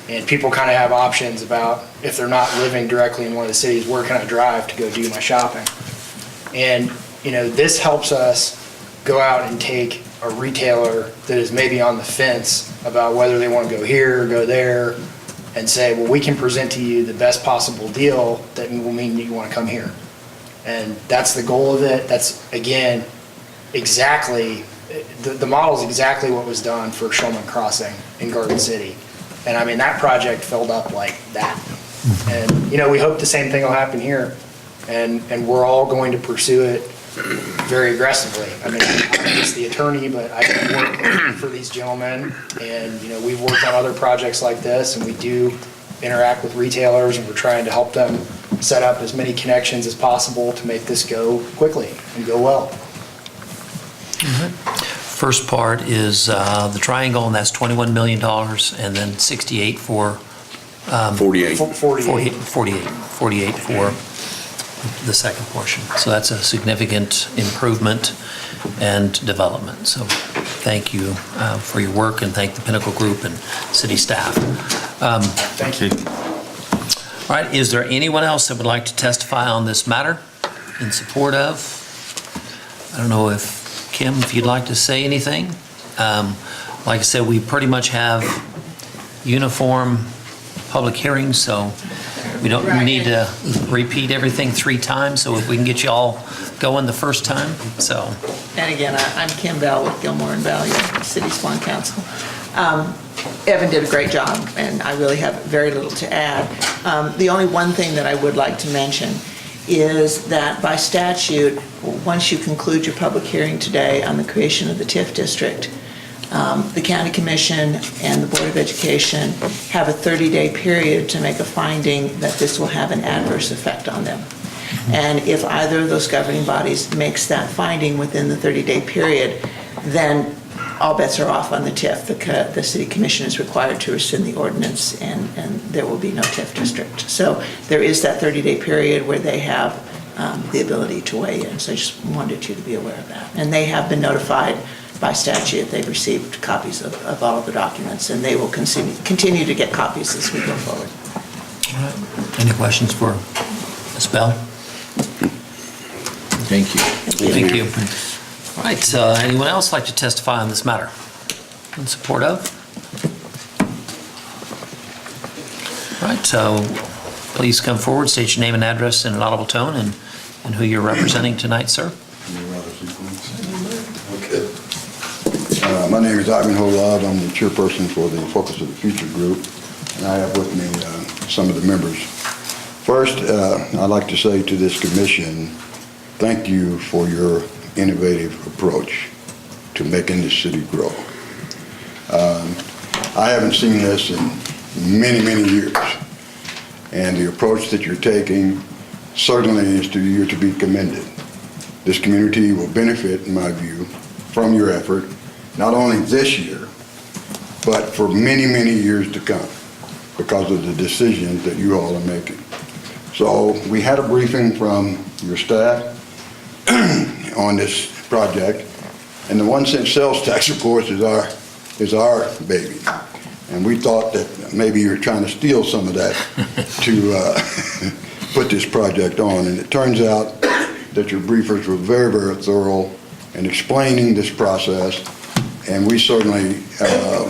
And people kind of have options about, if they're not living directly in one of the cities, where can I drive to go do my shopping? And, this helps us go out and take a retailer that is maybe on the fence about whether they want to go here or go there, and say, well, we can present to you the best possible deal that will mean that you want to come here. And that's the goal of it. That's, again, exactly, the model is exactly what was done for Shulman Crossing in Garden City. And I mean, that project filled up like that. And, we hope the same thing will happen here. And we're all going to pursue it very aggressively. I mean, I'm just the attorney, but I work for these gentlemen. And, we've worked on other projects like this, and we do interact with retailers, and we're trying to help them set up as many connections as possible to make this go quickly and go well. First part is the triangle, and that's $21 million, and then 68 for... 48. 48 for the second portion. So that's a significant improvement and development. So thank you for your work, and thank the Pinnacle Group and city staff. Thank you. All right, is there anyone else that would like to testify on this matter in support of? I don't know if, Kim, if you'd like to say anything. Like I said, we pretty much have uniform public hearings, so we don't need to repeat everything 3 times, so if we can get you all going the first time, so. And again, I'm Kim Bell with Gilmore and Value, City Swan Council. Evan did a great job, and I really have very little to add. The only one thing that I would like to mention is that by statute, once you conclude your public hearing today on the creation of the TIF district, the County Commission and the Board of Education have a 30-day period to make a finding that this will have an adverse effect on them. And if either of those governing bodies makes that finding within the 30-day period, then all bets are off on the TIF. The City Commission is required to rescind the ordinance, and there will be no TIF district. So there is that 30-day period where they have the ability to weigh in. So I just wanted you to be aware of that. And they have been notified by statute. They've received copies of all of the documents, and they will continue to get copies as we go forward. All right. Any questions for Ms. Bell? Thank you. Thank you. All right, anyone else like to testify on this matter in support of? All right, so please come forward, state your name and address in an audible tone, and who you're representing tonight, sir. Okay. My name is Ivan Holod. I'm the chairperson for the Focus of the Future group, and I have with me some of the members. First, I'd like to say to this commission, thank you for your innovative approach to making this city grow. I haven't seen this in many, many years, and the approach that you're taking certainly is to be commended. This community will benefit, in my view, from your effort, not only this year, but for many, many years to come, because of the decisions that you all are making. So we had a briefing from your staff on this project, and the 1 cent sales tax, of course, is our baby. And we thought that maybe you're trying to steal some of that to put this project on. And it turns out that your briefers were very, very thorough in explaining this process. And we certainly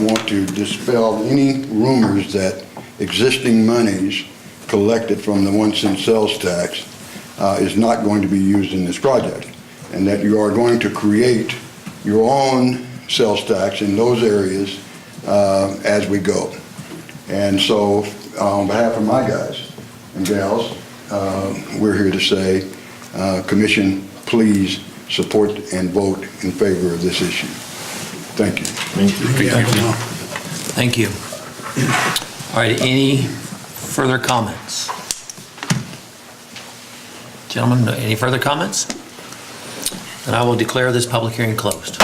want to dispel any rumors that existing monies collected from the 1 cent sales tax is not going to be used in this project, and that you are going to create your own sales tax in those areas as we go. And so on behalf of my guys and gals, we're here to say, Commission, please support and vote in favor of this issue. Thank you. Thank you. All right, any further comments? Gentlemen, any further comments? And I will declare this public hearing closed.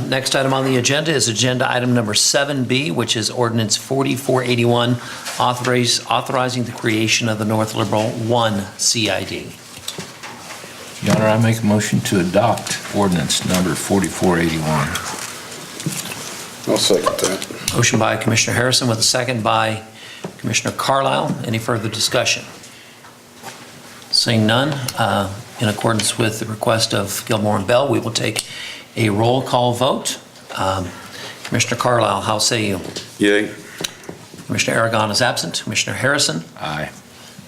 Next item on the agenda is agenda item number 7B, which is ordinance 4481, authorizing the creation of the North Liberal 1 CID. Your Honor, I make a motion to adopt ordinance number 4481. I'll second that. Motion by Commissioner Harrison with a second by Commissioner Carlisle. Any further discussion? Seeing none, in accordance with the request of Gilmore and Bell, we will take a roll call vote. Commissioner Carlisle, how say you? Yay. Commissioner Aragon is absent. Commissioner Harrison? Aye.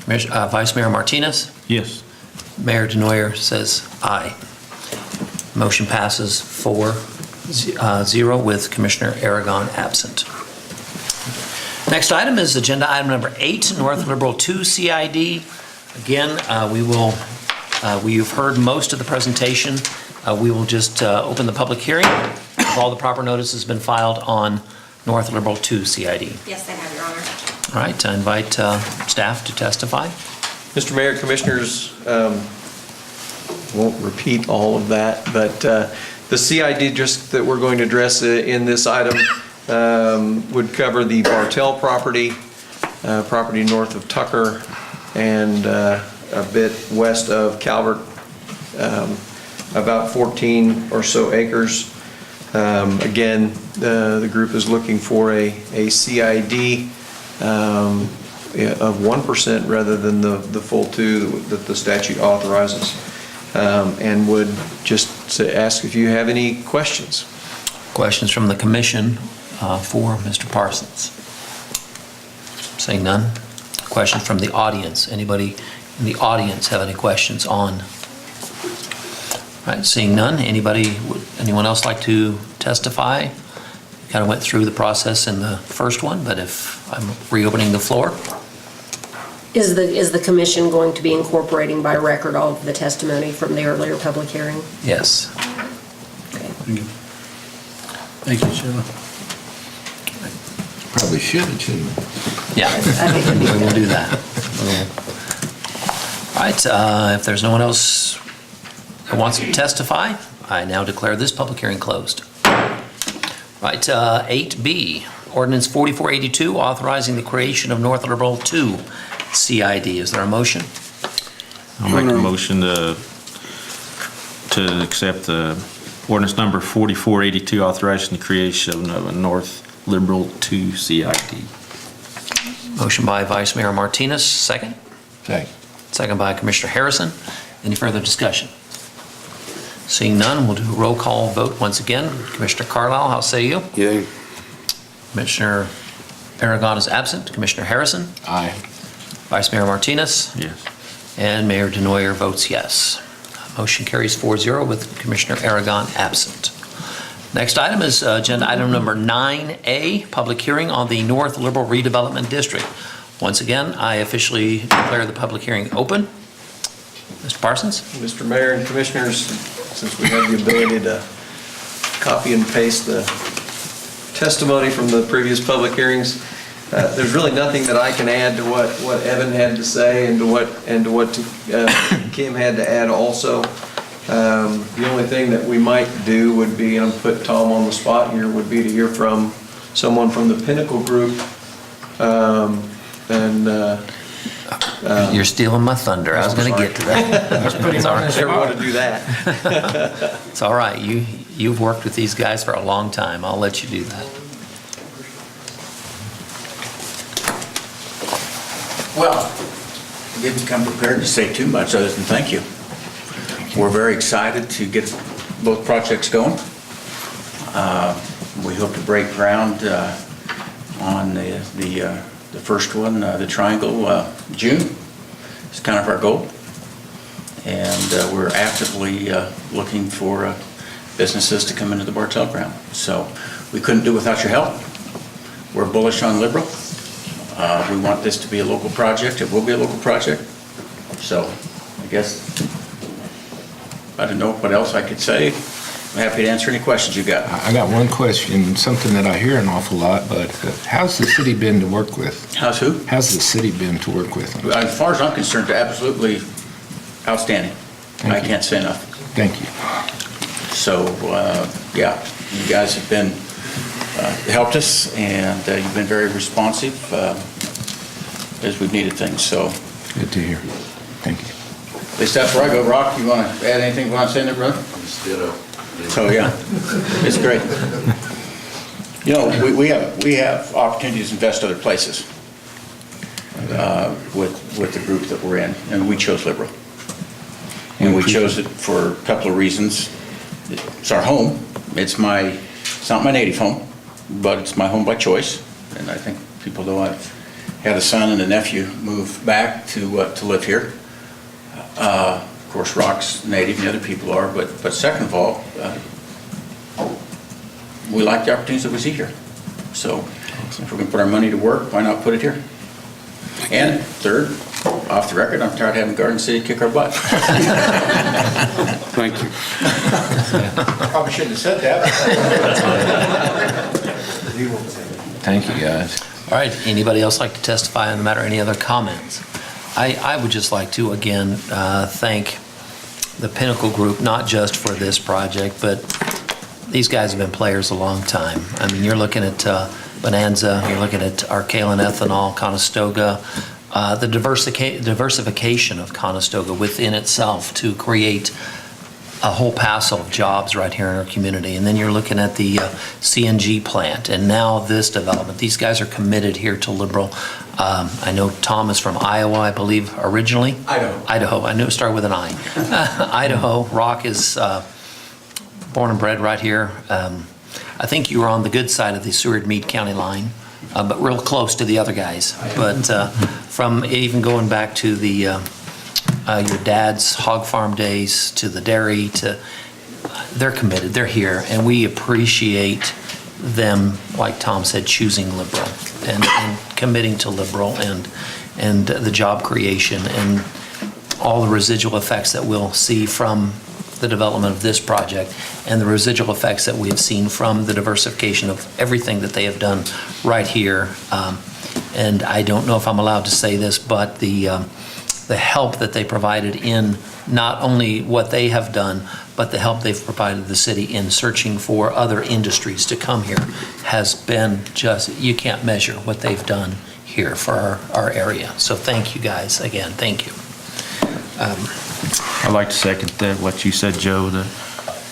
Vice Mayor Martinez? Yes. Mayor DeNoyer says aye. Motion passes 4-0 with Commissioner Aragon absent. Next item is agenda item number 8, North Liberal 2 CID. Again, you've heard most of the presentation. We will just open the public hearing. Have all the proper notices been filed on North Liberal 2 CID? Yes, I have, Your Honor. All right, I invite staff to testify. Mr. Mayor, Commissioners, won't repeat all of that, but the CID just that we're going to address in this item would cover the Bartell property, property north of Tucker, and a bit west of Calvert, about 14 or so acres. Again, the group is looking for a CID of 1% rather than the full 2% that the statute authorizes, and would just ask if you have any questions. Questions from the commission for Mr. Parsons? Saying none. Questions from the audience? Anybody in the audience have any questions on? All right, seeing none. Anyone else like to testify? Kind of went through the process in the first one, but if I'm reopening the floor. Is the commission going to be incorporating by record all of the testimony from the earlier public hearing? Yes. Thank you, Sheila. Probably shouldn't. Yeah, we will do that. All right, if there's no one else that wants to testify, I now declare this public hearing closed. Right, 8B, ordinance 4482, authorizing the creation of North Liberal 2 CID. Is there a motion? I'll make a motion to accept the ordinance number 4482, authorizing the creation of a North Liberal 2 CID. Motion by Vice Mayor Martinez, second. Second. Second by Commissioner Harrison. Any further discussion? Seeing none, we'll do a roll call vote once again. Commissioner Carlisle, how say you? Yay. Commissioner Aragon is absent. Commissioner Harrison? Aye. Vice Mayor Martinez? Yes. And Mayor DeNoyer votes yes. Motion carries 4-0 with Commissioner Aragon absent. Next item is agenda item number 9A, public hearing on the North Liberal Redevelopment District. Once again, I officially declare the public hearing open. Mr. Parsons? Mr. Mayor and Commissioners, since we have the ability to copy and paste the testimony from the previous public hearings, there's really nothing that I can add to what Evan had to say and to what Kim had to add also. The only thing that we might do would be, and I'll put Tom on the spot here, would be to hear from someone from the Pinnacle Group. You're stealing my thunder. I was going to get to that. It's all right. I never want to do that. It's all right. You've worked with these guys for a long time. I'll let you do that. Well, I didn't come prepared to say too much other than thank you. We're very excited to get both projects going. We hope to break ground on the first one, the Triangle, June. It's kind of our goal. And we're actively looking for businesses to come into the Bartell ground. So we couldn't do it without your help. We're bullish on Liberal. We want this to be a local project. It will be a local project. So I guess I don't know what else I could say. I'm happy to answer any questions you got. I got one question, something that I hear an awful lot, but how's the city been to work with? How's who? How's the city been to work with? As far as I'm concerned, they're absolutely outstanding. I can't say enough. Thank you. So, yeah, you guys have been, helped us, and you've been very responsive as we've needed things, so. Good to hear. Thank you. At least that's where I go. Rock, you want to add anything you want to say in there, brother? So, yeah, it's great. You know, we have opportunities to invest other places with the group that we're in, and we chose Liberal. And we chose it for a couple of reasons. It's our home. It's not my native home, but it's my home by choice. And I think people know I've had a son and a nephew move back to live here. Of course, Rock's native, and the other people are, but second of all, we like the opportunities that we see here. So if we're going to put our money to work, why not put it here? And third, off the record, I'm tired of having Garden City kick our butt. Thank you. Probably shouldn't have said that. Thank you, guys. All right, anybody else like to testify on the matter? Any other comments? I would just like to, again, thank the Pinnacle Group, not just for this project, but these guys have been players a long time. I mean, you're looking at Bonanza, you're looking at Arcalin Ethanol, Conestoga, the diversification of Conestoga within itself to create a whole passel of jobs right here in our community. And then you're looking at the CNG plant, and now this development. These guys are committed here to Liberal. I know Tom is from Iowa, I believe, originally. Idaho. I knew it started with an I. Idaho. Rock is born and bred right here. I think you were on the good side of the Seward-Meade County line, but real close to the other guys. But from even going back to the your dad's hog farm days, to the dairy, they're committed, they're here, and we appreciate them, like Tom said, choosing Liberal and committing to Liberal and the job creation and all the residual effects that we'll see from the development of this project and the residual effects that we have seen from the diversification of everything that they have done right here. And I don't know if I'm allowed to say this, but the help that they provided in not only what they have done, but the help they've provided the city in searching for other industries to come here has been just, you can't measure what they've done here for our area. So thank you guys again, thank you. I'd like to second that, what you said, Joe. The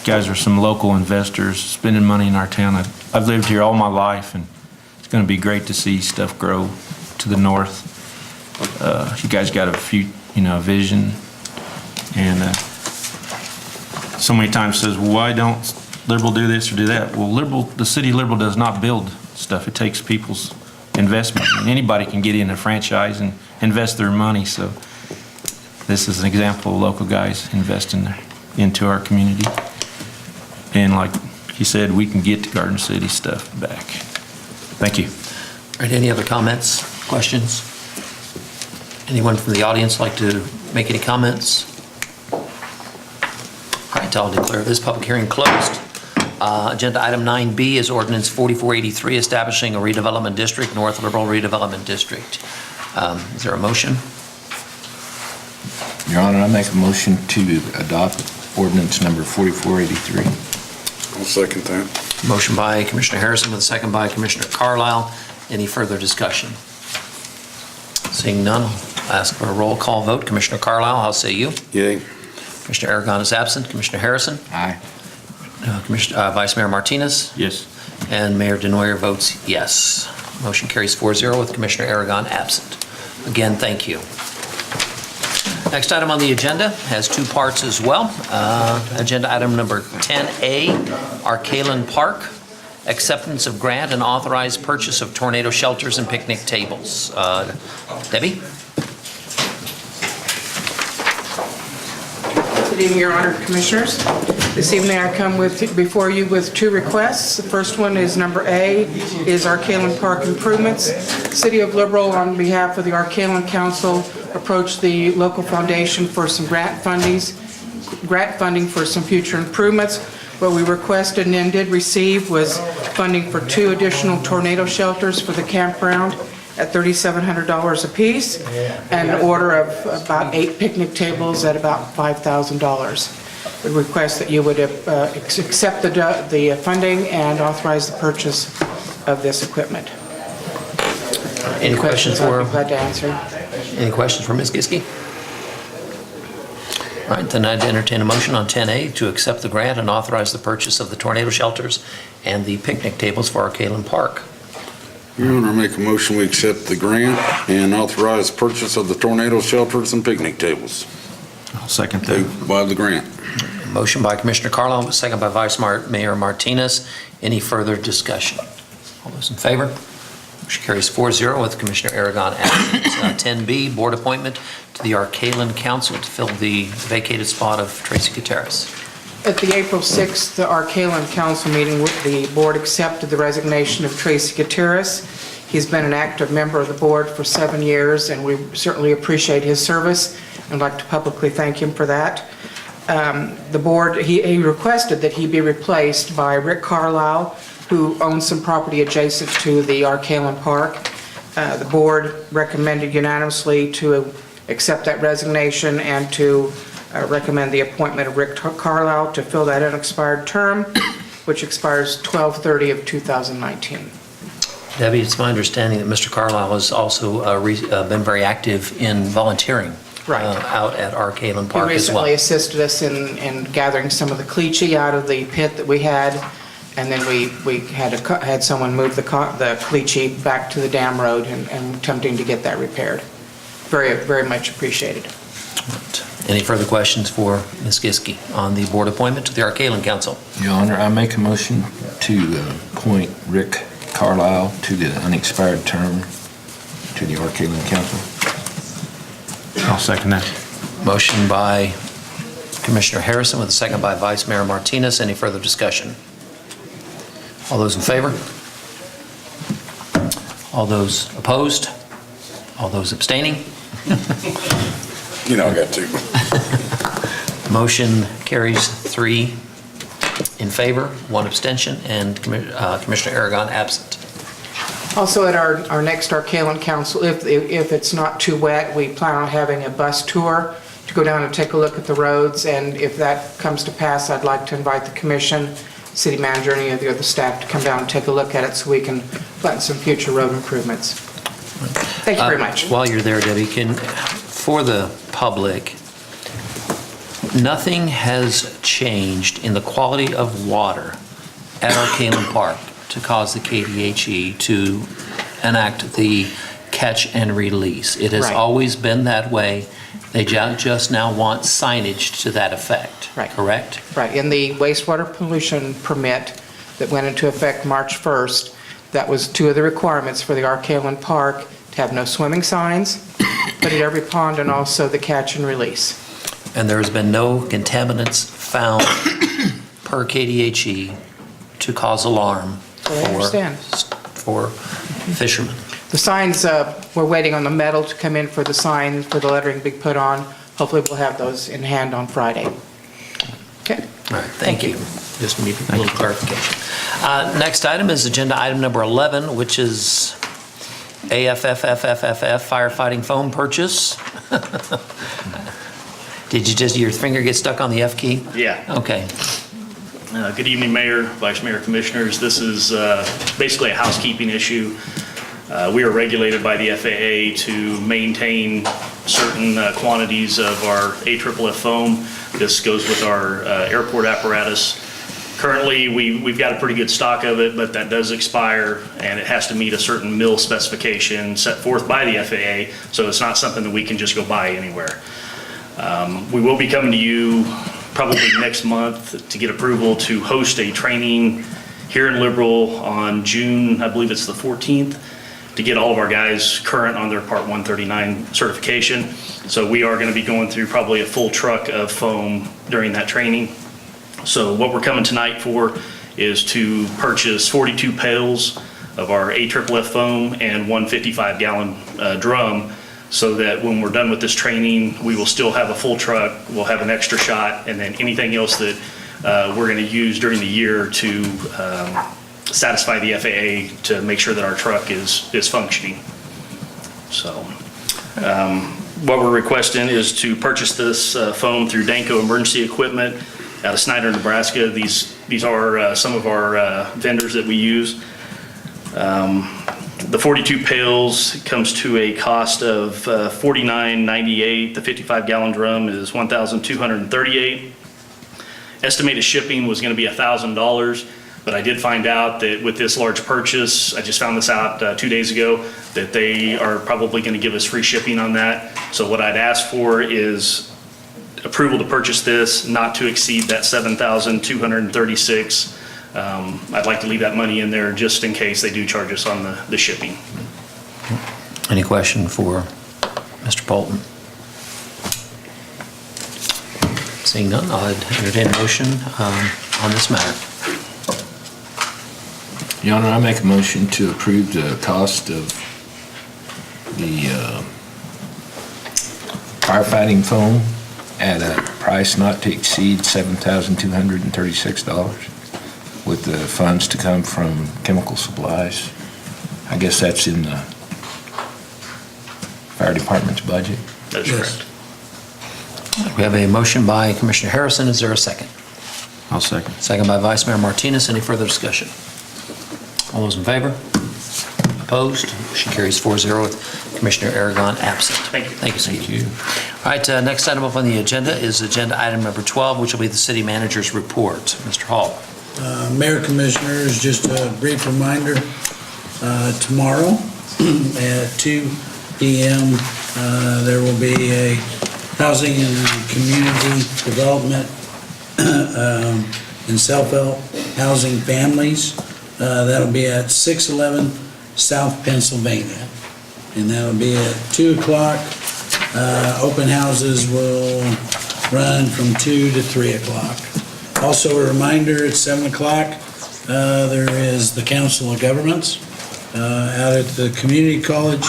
guys are some local investors spending money in our town. I've lived here all my life, and it's going to be great to see stuff grow to the north. You guys got a vision, and so many times says, well, why don't Liberal do this or do that? Well, the city Liberal does not build stuff. It takes people's investment. And anybody can get in a franchise and invest their money. So this is an example of local guys investing into our community. And like he said, we can get the Garden City stuff back. Thank you. All right, any other comments, questions? Anyone from the audience like to make any comments? All right, I'll declare this public hearing closed. Agenda item 9B is ordinance 4483, establishing a redevelopment district, North Liberal Redevelopment District. Is there a motion? Your Honor, I make a motion to adopt ordinance number 4483. I'll second that. Motion by Commissioner Harrison with a second by Commissioner Carlisle. Any further discussion? Seeing none, I'll ask for a roll call vote. Commissioner Carlisle, how say you? Yay. Commissioner Aragon is absent. Commissioner Harrison? Aye. Vice Mayor Martinez? Yes. And Mayor Denoyer votes yes. Motion carries 4-0 with Commissioner Aragon absent. Again, thank you. Next item on the agenda has two parts as well. Agenda item number 10A, Arcalin Park, acceptance of grant and authorized purchase of tornado shelters and picnic tables. Debbie? Good evening, Your Honor, Commissioners. This evening I come before you with two requests. The first one is number A, is Arcalan Park improvements. City of Liberal, on behalf of the Arcalan Council, approached the local foundation for some grant funding for some future improvements. What we requested and then did receive was funding for 2 additional tornado shelters for the campground at $3,700 apiece, and an order of about 8 picnic tables at about $5,000. We request that you would accept the funding and authorize the purchase of this equipment. Any questions for? I'd be glad to answer. Any questions for Ms. Giske? All right, then I'd entertain a motion on 10A to accept the grant and authorize the purchase of the tornado shelters and the picnic tables for Arcalan Park. Your Honor, I make a motion we accept the grant and authorize purchase of the tornado shelters and picnic tables. I'll second that. By the grant. Motion by Commissioner Carlisle, second by Vice Mayor Martinez. Any further discussion? All those in favor? Motion carries 4-0 with Commissioner Aragon absent. 10B, board appointment to the Arcalan Council to fill the vacated spot of Tracy Gutierrez. At the April 6th Arcalan Council meeting, the board accepted the resignation of Tracy Gutierrez. He's been an active member of the board for 7 years, and we certainly appreciate his service and like to publicly thank him for that. The board, he requested that he be replaced by Rick Carlisle, who owns some property adjacent to the Arcalan Park. The board recommended unanimously to accept that resignation and to recommend the appointment of Rick Carlisle to fill that unexpired term, which expires 12/30 of 2019. Debbie, it's my understanding that Mr. Carlisle has also been very active in volunteering out at Arcalan Park as well. He recently assisted us in gathering some of the caliche out of the pit that we had, and then we had someone move the caliche back to the dam road and attempting to get that repaired. Very, very much appreciated. Any further questions for Ms. Giske on the board appointment to the Arcalan Council? Your Honor, I make a motion to appoint Rick Carlisle to the unexpired term to the Arcalan Council. I'll second that. Motion by Commissioner Harrison with a second by Vice Mayor Martinez. Any further discussion? All those in favor? All those opposed? All those abstaining? You know I got to. Motion carries 3 in favor, 1 abstention, and Commissioner Aragon absent. Also, at our next Arcalan Council, if it's not too wet, we plan on having a bus tour to go down and take a look at the roads, and if that comes to pass, I'd like to invite the commission, city manager, any of the other staff to come down and take a look at it so we can plan some future road improvements. Thank you very much. While you're there, Debbie, for the public, nothing has changed in the quality of water at Arcalan Park to cause the KDHE to enact the catch and release. It has always been that way. They just now want signage to that effect, correct? Right. In the wastewater pollution permit that went into effect March 1st, that was 2 of the requirements for the Arcalan Park, to have no swimming signs, but at every pond, and also the catch and release. And there has been no contaminants found per KDHE to cause alarm for fishermen. The signs, we're waiting on the metal to come in for the sign, for the lettering to be put on. Hopefully we'll have those in hand on Friday. Okay. All right, thank you. Just need a little clarification. Next item is agenda item number 11, which is AFFFFF firefighting foam purchase. Did your finger get stuck on the F key? Yeah. Okay. Good evening, Mayor, Vice Mayor, Commissioners. This is basically a housekeeping issue. We are regulated by the FAA to maintain certain quantities of our AFFF foam. This goes with our airport apparatus. Currently, we've got a pretty good stock of it, but that does expire, and it has to meet a certain mill specification set forth by the FAA, so it's not something that we can just go buy anywhere. We will be coming to you probably next month to get approval to host a training here in Liberal on June, I believe it's the 14th. to get all of our guys current on their Part 139 certification. So we are going to be going through probably a full truck of foam during that training. So what we're coming tonight for is to purchase 42 pails of our AFFF foam and 155-gallon drum, so that when we're done with this training, we will still have a full truck, we'll have an extra shot, and then anything else that we're going to use during the year to satisfy the FAA to make sure that our truck is functioning. So what we're requesting is to purchase this foam through Danco Emergency Equipment out of Snyder, Nebraska. These are some of our vendors that we use. The 42 pails comes to a cost of $49.98. The 55-gallon drum is $1,238. Estimated shipping was going to be $1,000, but I did find out that with this large purchase, I just found this out 2 days ago, that they are probably going to give us free shipping on that. So what I'd ask for is approval to purchase this, not to exceed that $7,236. I'd like to leave that money in there just in case they do charge us on the shipping. Any question for Mr. Bolton? Seeing none, I'll entertain a motion on this matter. Your Honor, I make a motion to approve the cost of the firefighting foam at a price not to exceed $7,236, with the funds to come from chemical supplies. I guess that's in the fire department's budget. That's correct. We have a motion by Commissioner Harrison. Is there a second? I'll second. Second by Vice Mayor Martinez. Any further discussion? All those in favor? Opposed? Motion carries 4-0 with Commissioner Aragon absent. Thank you. Thank you, Steve. Thank you. All right, next item up on the agenda is agenda item number 12, which will be the city manager's report. Mr. Hall. Mayor, Commissioners, just a brief reminder, tomorrow at 2 p.m. There will be a housing and community development and self-help housing families. That'll be at 611 South Pennsylvania, and that'll be at 2 o'clock. Open houses will run from 2 to 3 o'clock. Also a reminder, at 7 o'clock, there is the Council of Governments out at the community college.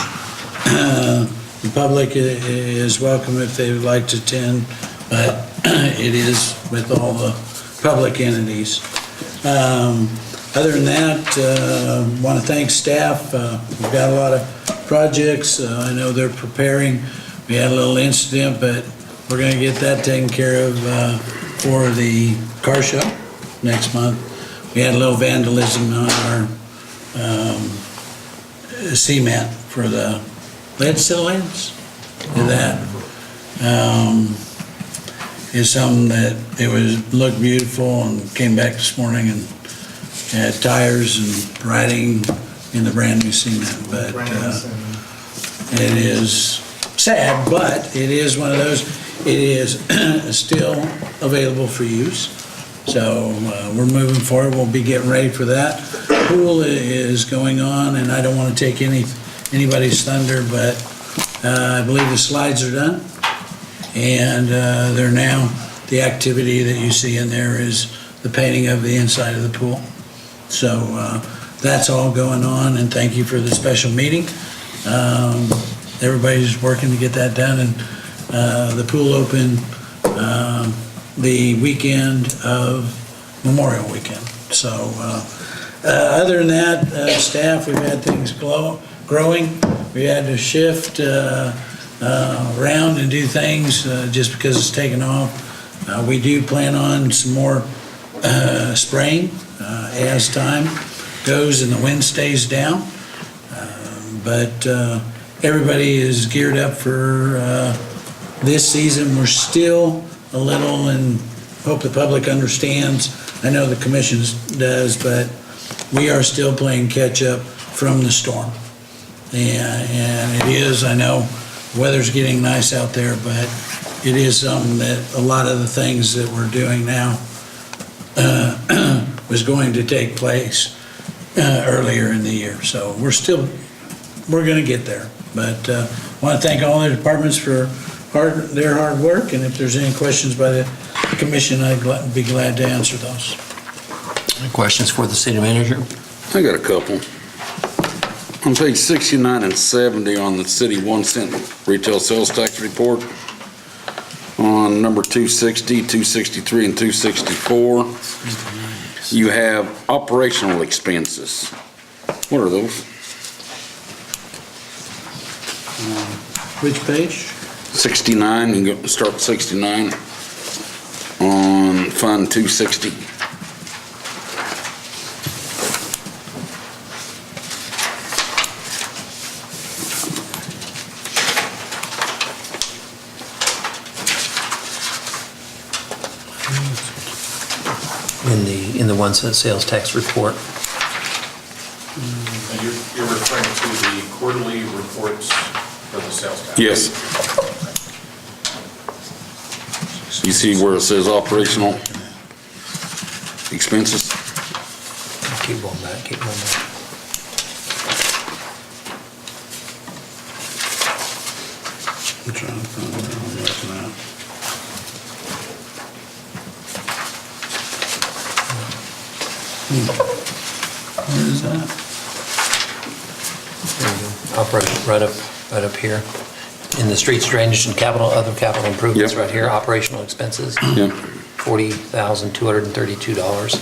The public is welcome if they would like to attend, but it is with all the public entities. Other than that, want to thank staff. We've got a lot of projects. I know they're preparing. We had a little incident, but we're going to get that taken care of for the car show next month. We had a little vandalism on our cement for the lead cylinders. That is something that looked beautiful, and came back this morning and had tires and writing in the brand new cement. But it is sad, but it is one of those. It is still available for use. So we're moving forward. We'll be getting ready for that. Pool is going on, and I don't want to take anybody's thunder, but I believe the slides are done, and they're now, the activity that you see in there is the painting of the inside of the pool. So that's all going on, and thank you for the special meeting. Everybody's working to get that done, and the pool opened the weekend of Memorial Weekend. So other than that, staff, we've had things growing. We had to shift around and do things just because it's taken off. We do plan on some more spraying as time goes and the wind stays down. But everybody is geared up for this season. We're still a little, and hope the public understands. I know the commission does, but we are still playing catch up from the storm. And it is, I know, weather's getting nice out there, but it is something that a lot of the things that we're doing now was going to take place earlier in the year. So we're still we're going to get there. But I want to thank all the departments for their hard work, and if there's any questions by the commission, I'd be glad to answer those. Any questions for the city manager? I got a couple. On page 69 and 70 on the city 1 cent retail sales tax report, on number 260, 263, and 264, you have operational expenses. What are those? Which page? 69, you can start 69 on Fund 260. In the 1 cent sales tax report. You're referring to the quarterly reports for the sales tax? Yes. You see where it says operational expenses? Keep going back, keep going back. I'm trying to find where I'm looking at. Where is that? There you go. Right up here. In the streets, drainage, and other capital improvements, Yep. right here, operational expenses. Yep. $40,232.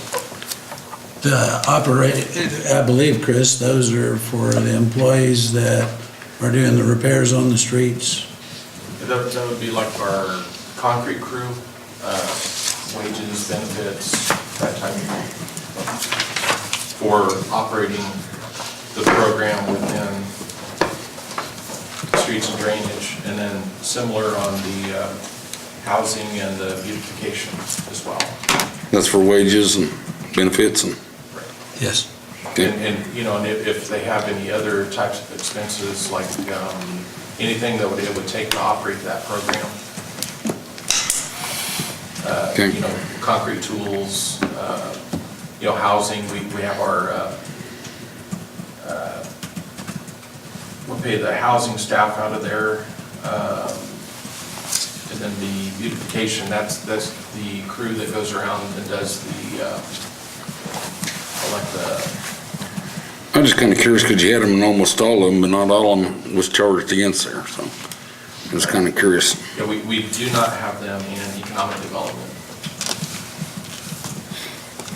I believe, Chris, those are for the employees that are doing the repairs on the streets. That would be like our concrete crew, wages, benefits, that type of thing, for operating the program within streets and drainage, and then similar on the housing and the beautification as well. That's for wages and benefits and? Yes. Okay. And if they have any other types of expenses, like anything that it would take to operate that program. Okay. Concrete tools, housing, we have our, we pay the housing staff out of there. And then the beautification, that's the crew that goes around and does I'm just kind of curious because you had them in almost all of them, but not all of them was charged against there, so I was kind of curious. Yeah, we do not have them in economic development.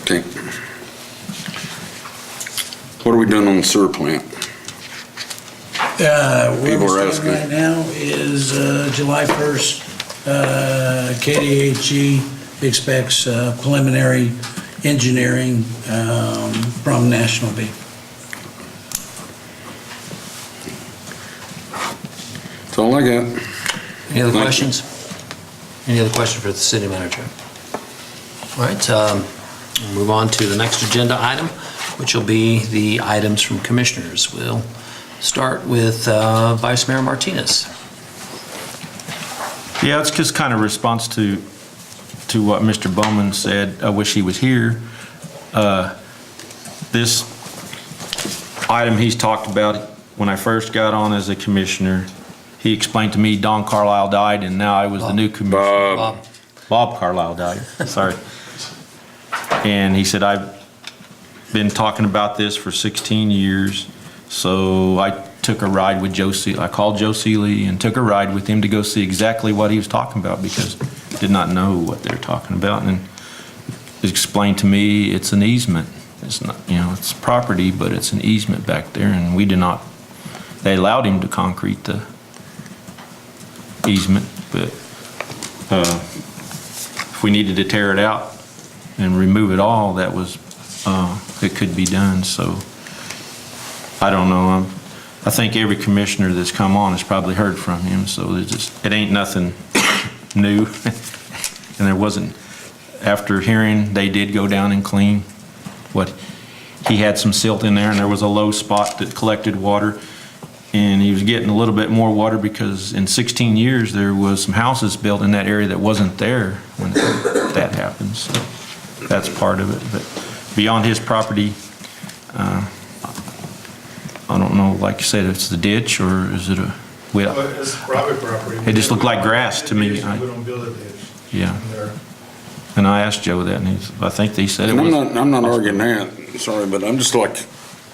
Okay. What are we doing on the sewer plant? Where People are we're asking. starting right now is July 1st. KDHE expects preliminary engineering from National Beef. That's all I got. Any other Thank you. questions? Any other questions for the city manager? All right, we'll move on to the next agenda item, which will be the items from commissioners. We'll start with Vice Mayor Martinez. Yeah, it's just kind of response to what Mr. Bowman said. I wish he was here. This item he's talked about, when I first got on as a commissioner, he explained to me Don Carlisle died, and now I was the new commissioner. Bob Carlisle died, sorry. And he said, I've been talking about this for 16 years, so I took a ride with Joe Seeley. I called Joe Seeley and took a ride with him to go see exactly what he was talking about, because I did not know what they were talking about. And he explained to me it's an easement. It's not, it's property, but it's an easement back there, and they allowed him to concrete the easement, but if we needed to tear it out and remove it all, it could be done. So I don't know. I think every commissioner that's come on has probably heard from him, so it ain't nothing new. And there wasn't, after hearing, they did go down and clean he had some silt in there, and there was a low spot that collected water, and he was getting a little bit more water because in 16 years there was some houses built in that area that wasn't there when that happened. So that's part of it. But beyond his property, I don't know, like you said, if it's the ditch or is it a, well, It's private property. it just looked like grass to me. We don't build a ditch. Yeah. in there. And I asked Joe that, and I think he said it And was. I'm not arguing that, sorry, but I'm just like,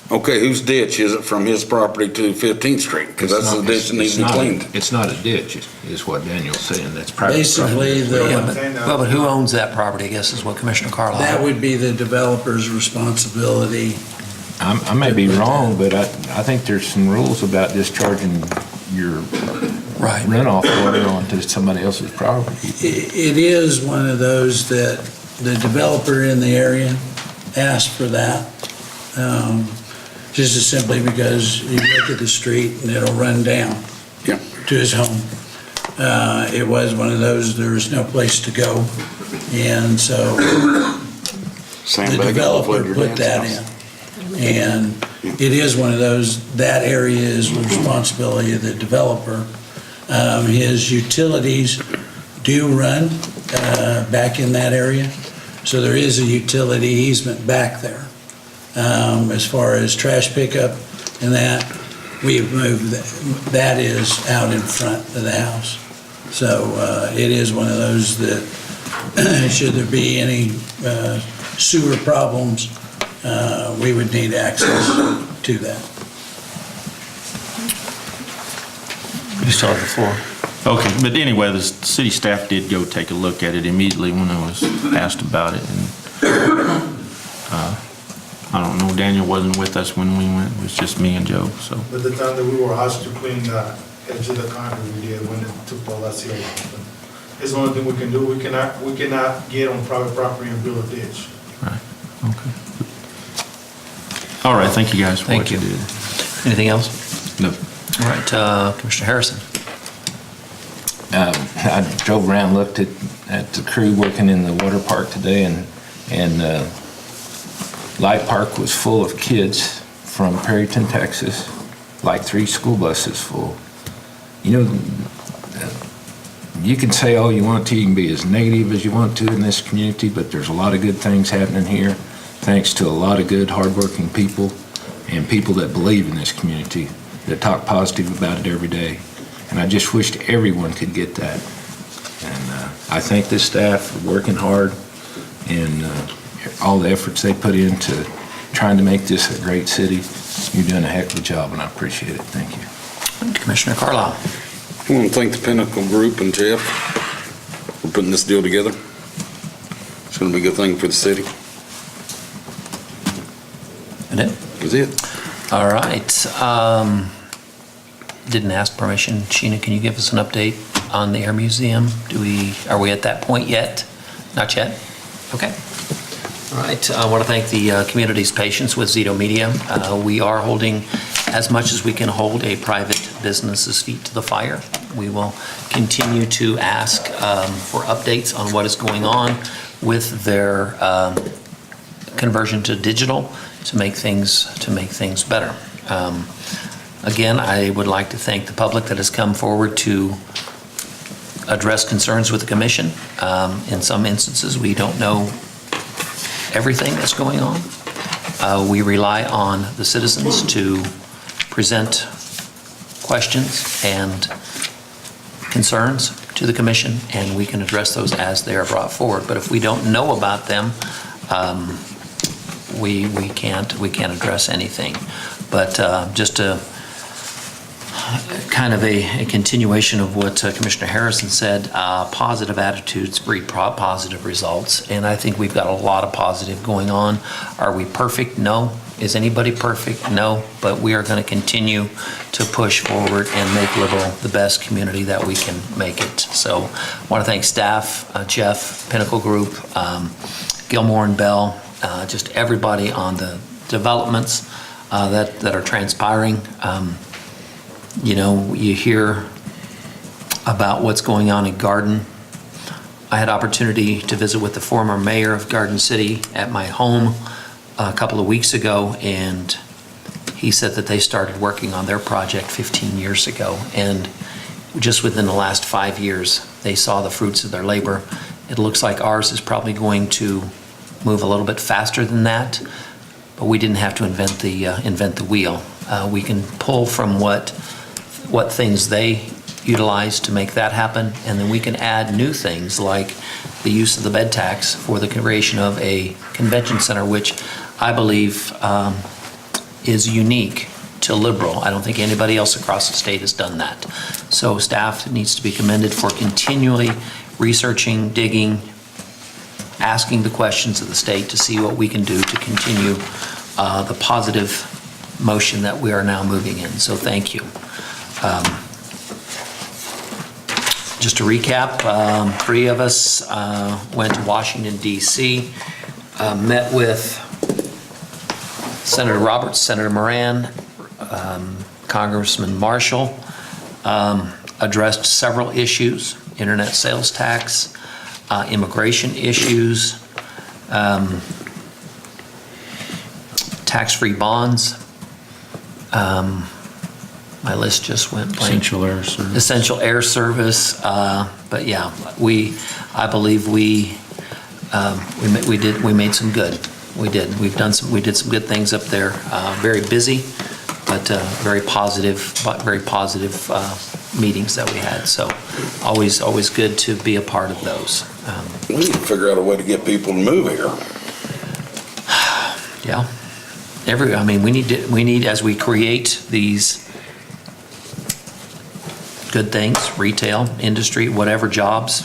okay, whose ditch is it from his property to 15th Street? Because that's the ditch that needs to be cleaned. It's not a ditch, is what Daniel's saying, that's private. Basically, Yeah, the, but who owns that property, I guess, is what Commissioner Carlisle. that would be the developer's responsibility. I may be wrong, but I think there's some rules about discharging your runoff water onto somebody else's property. It is one of those that the developer in the area asked for that, just as simply because you look at the street and it'll run down to his home. It was one of those, there was no place to go, and so the developer put that in. And it is one of those, that area is the responsibility of the developer. His utilities do run back in that area, so there is a utility easement back there. As far as trash pickup and that, we've moved, that is out in front of the house. So it is one of those that, should there be any sewer problems, we would need access to that. You still have the floor. Okay, but anyway, the city staff did go take a look at it immediately when I was asked about it. And I don't know, Daniel wasn't with us when we went, it was just me and Joe, so. But the time that we were asked to clean the edge of the concrete, we did when it took all that seal off. It's the only thing we can do. We cannot get on private property and build a ditch. Right, okay. All right, thank you guys for what you did. Anything else? No. All right, Commissioner Harrison. I drove around, looked at the crew working in the water park today, and Light Park was full of kids from Perryton, Texas, like 3 school buses full. You know, you can say all you want to, you can be as negative as you want to in this community, but there's a lot of good things happening here, thanks to a lot of good, hardworking people and people that believe in this community, that talk positive about it every day. And I just wished everyone could get that. And I thank this staff for working hard and all the efforts they put into trying to make this a great city. You're doing a heck of a job, and I appreciate it. Thank you. Commissioner Carlisle. I want to thank the Pinnacle Group and Jeff for putting this deal together. It's going to be a good thing for the city. And it? That's it. All right. Didn't ask permission. Sheena, can you give us an update on the Air Museum? Are we at that point yet? Not yet? Okay. All right. I want to thank the community's patience with Zito Media. We are holding, as much as we can hold, a private business's feet to the fire. We will continue to ask for updates on what is going on with their conversion to digital to make things better. Again, I would like to thank the public that has come forward to address concerns with the commission. In some instances, we don't know everything that's going on. We rely on the citizens to present questions and concerns to the commission, and we can address those as they are brought forward. But if we don't know about them, we can't address anything. But just a kind of a continuation of what Commissioner Harrison said, positive attitudes breed positive results, and I think we've got a lot of positive going on. Are we perfect? No. Is anybody perfect? No. But we are going to continue to push forward and make Liberal the best community that we can make it. So I want to thank staff, Jeff, Pinnacle Group, Gilmore and Bell, just everybody on the developments that are transpiring. You know, you hear about what's going on in Garden. I had opportunity to visit with the former mayor of Garden City at my home a couple of weeks ago, and he said that they started working on their project 15 years ago, and just within the last 5 years, they saw the fruits of their labor. It looks like ours is probably going to move a little bit faster than that, we didn't have to invent the wheel. We can pull from what things they utilize to make that happen, and then we can add new things like the use of the bed tax for the creation of a convention center, which I believe is unique to Liberal. I don't think anybody else across the state has done that. So staff needs to be commended for continually researching, digging, asking the questions of the state to see what we can do to continue the positive motion that we are now moving in. So thank you. Just to recap, 3 of us went to Washington, D.C., met with Senator Roberts, Senator Moran, Congressman Marshall, addressed several issues: internet sales tax, immigration issues, tax-free bonds. My list just went blank. Essential air service. Essential air service. But yeah, I believe we made some good. We did. We did some good things up there. Very busy, but very positive meetings that we had. So always good to be a part of those. We need to figure out a way to get people to move here. Yeah. We need, as we create these good things, retail, industry, whatever jobs,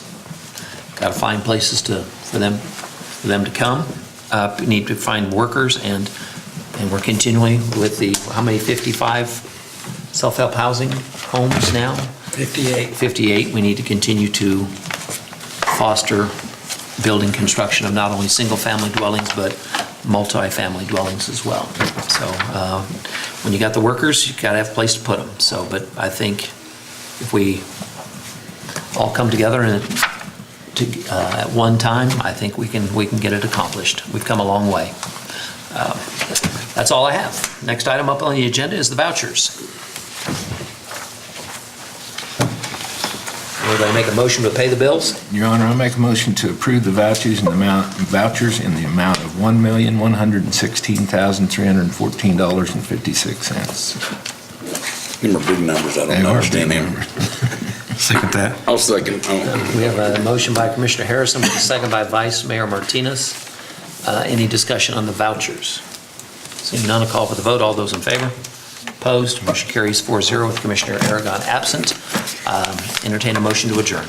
got to find places for them to come. We need to find workers, and we're continuing with how many, 55 self-help housing homes now? 58. 58. We need to continue to foster building construction of not only single-family dwellings, but multi-family dwellings as well. So when you got the workers, you got to have a place to put them. So, but I think if we all come together and at one time, I think we can get it accomplished. We've come a long way. That's all I have. Next item up on the agenda is the vouchers. Would I make a motion to pay the bills? Your Honor, I make a motion to approve the vouchers in the amount of $1,116,314.56. Them are big numbers. I don't understand them. Second that. I'll second. We have a motion by Commissioner Harrison, with a second by Vice Mayor Martinez. Any discussion on the vouchers? Seeing none, I'll call for the vote. All those in favor? Opposed? Motion carries 4-0 with Commissioner Aragon absent. Entertain a motion to adjourn.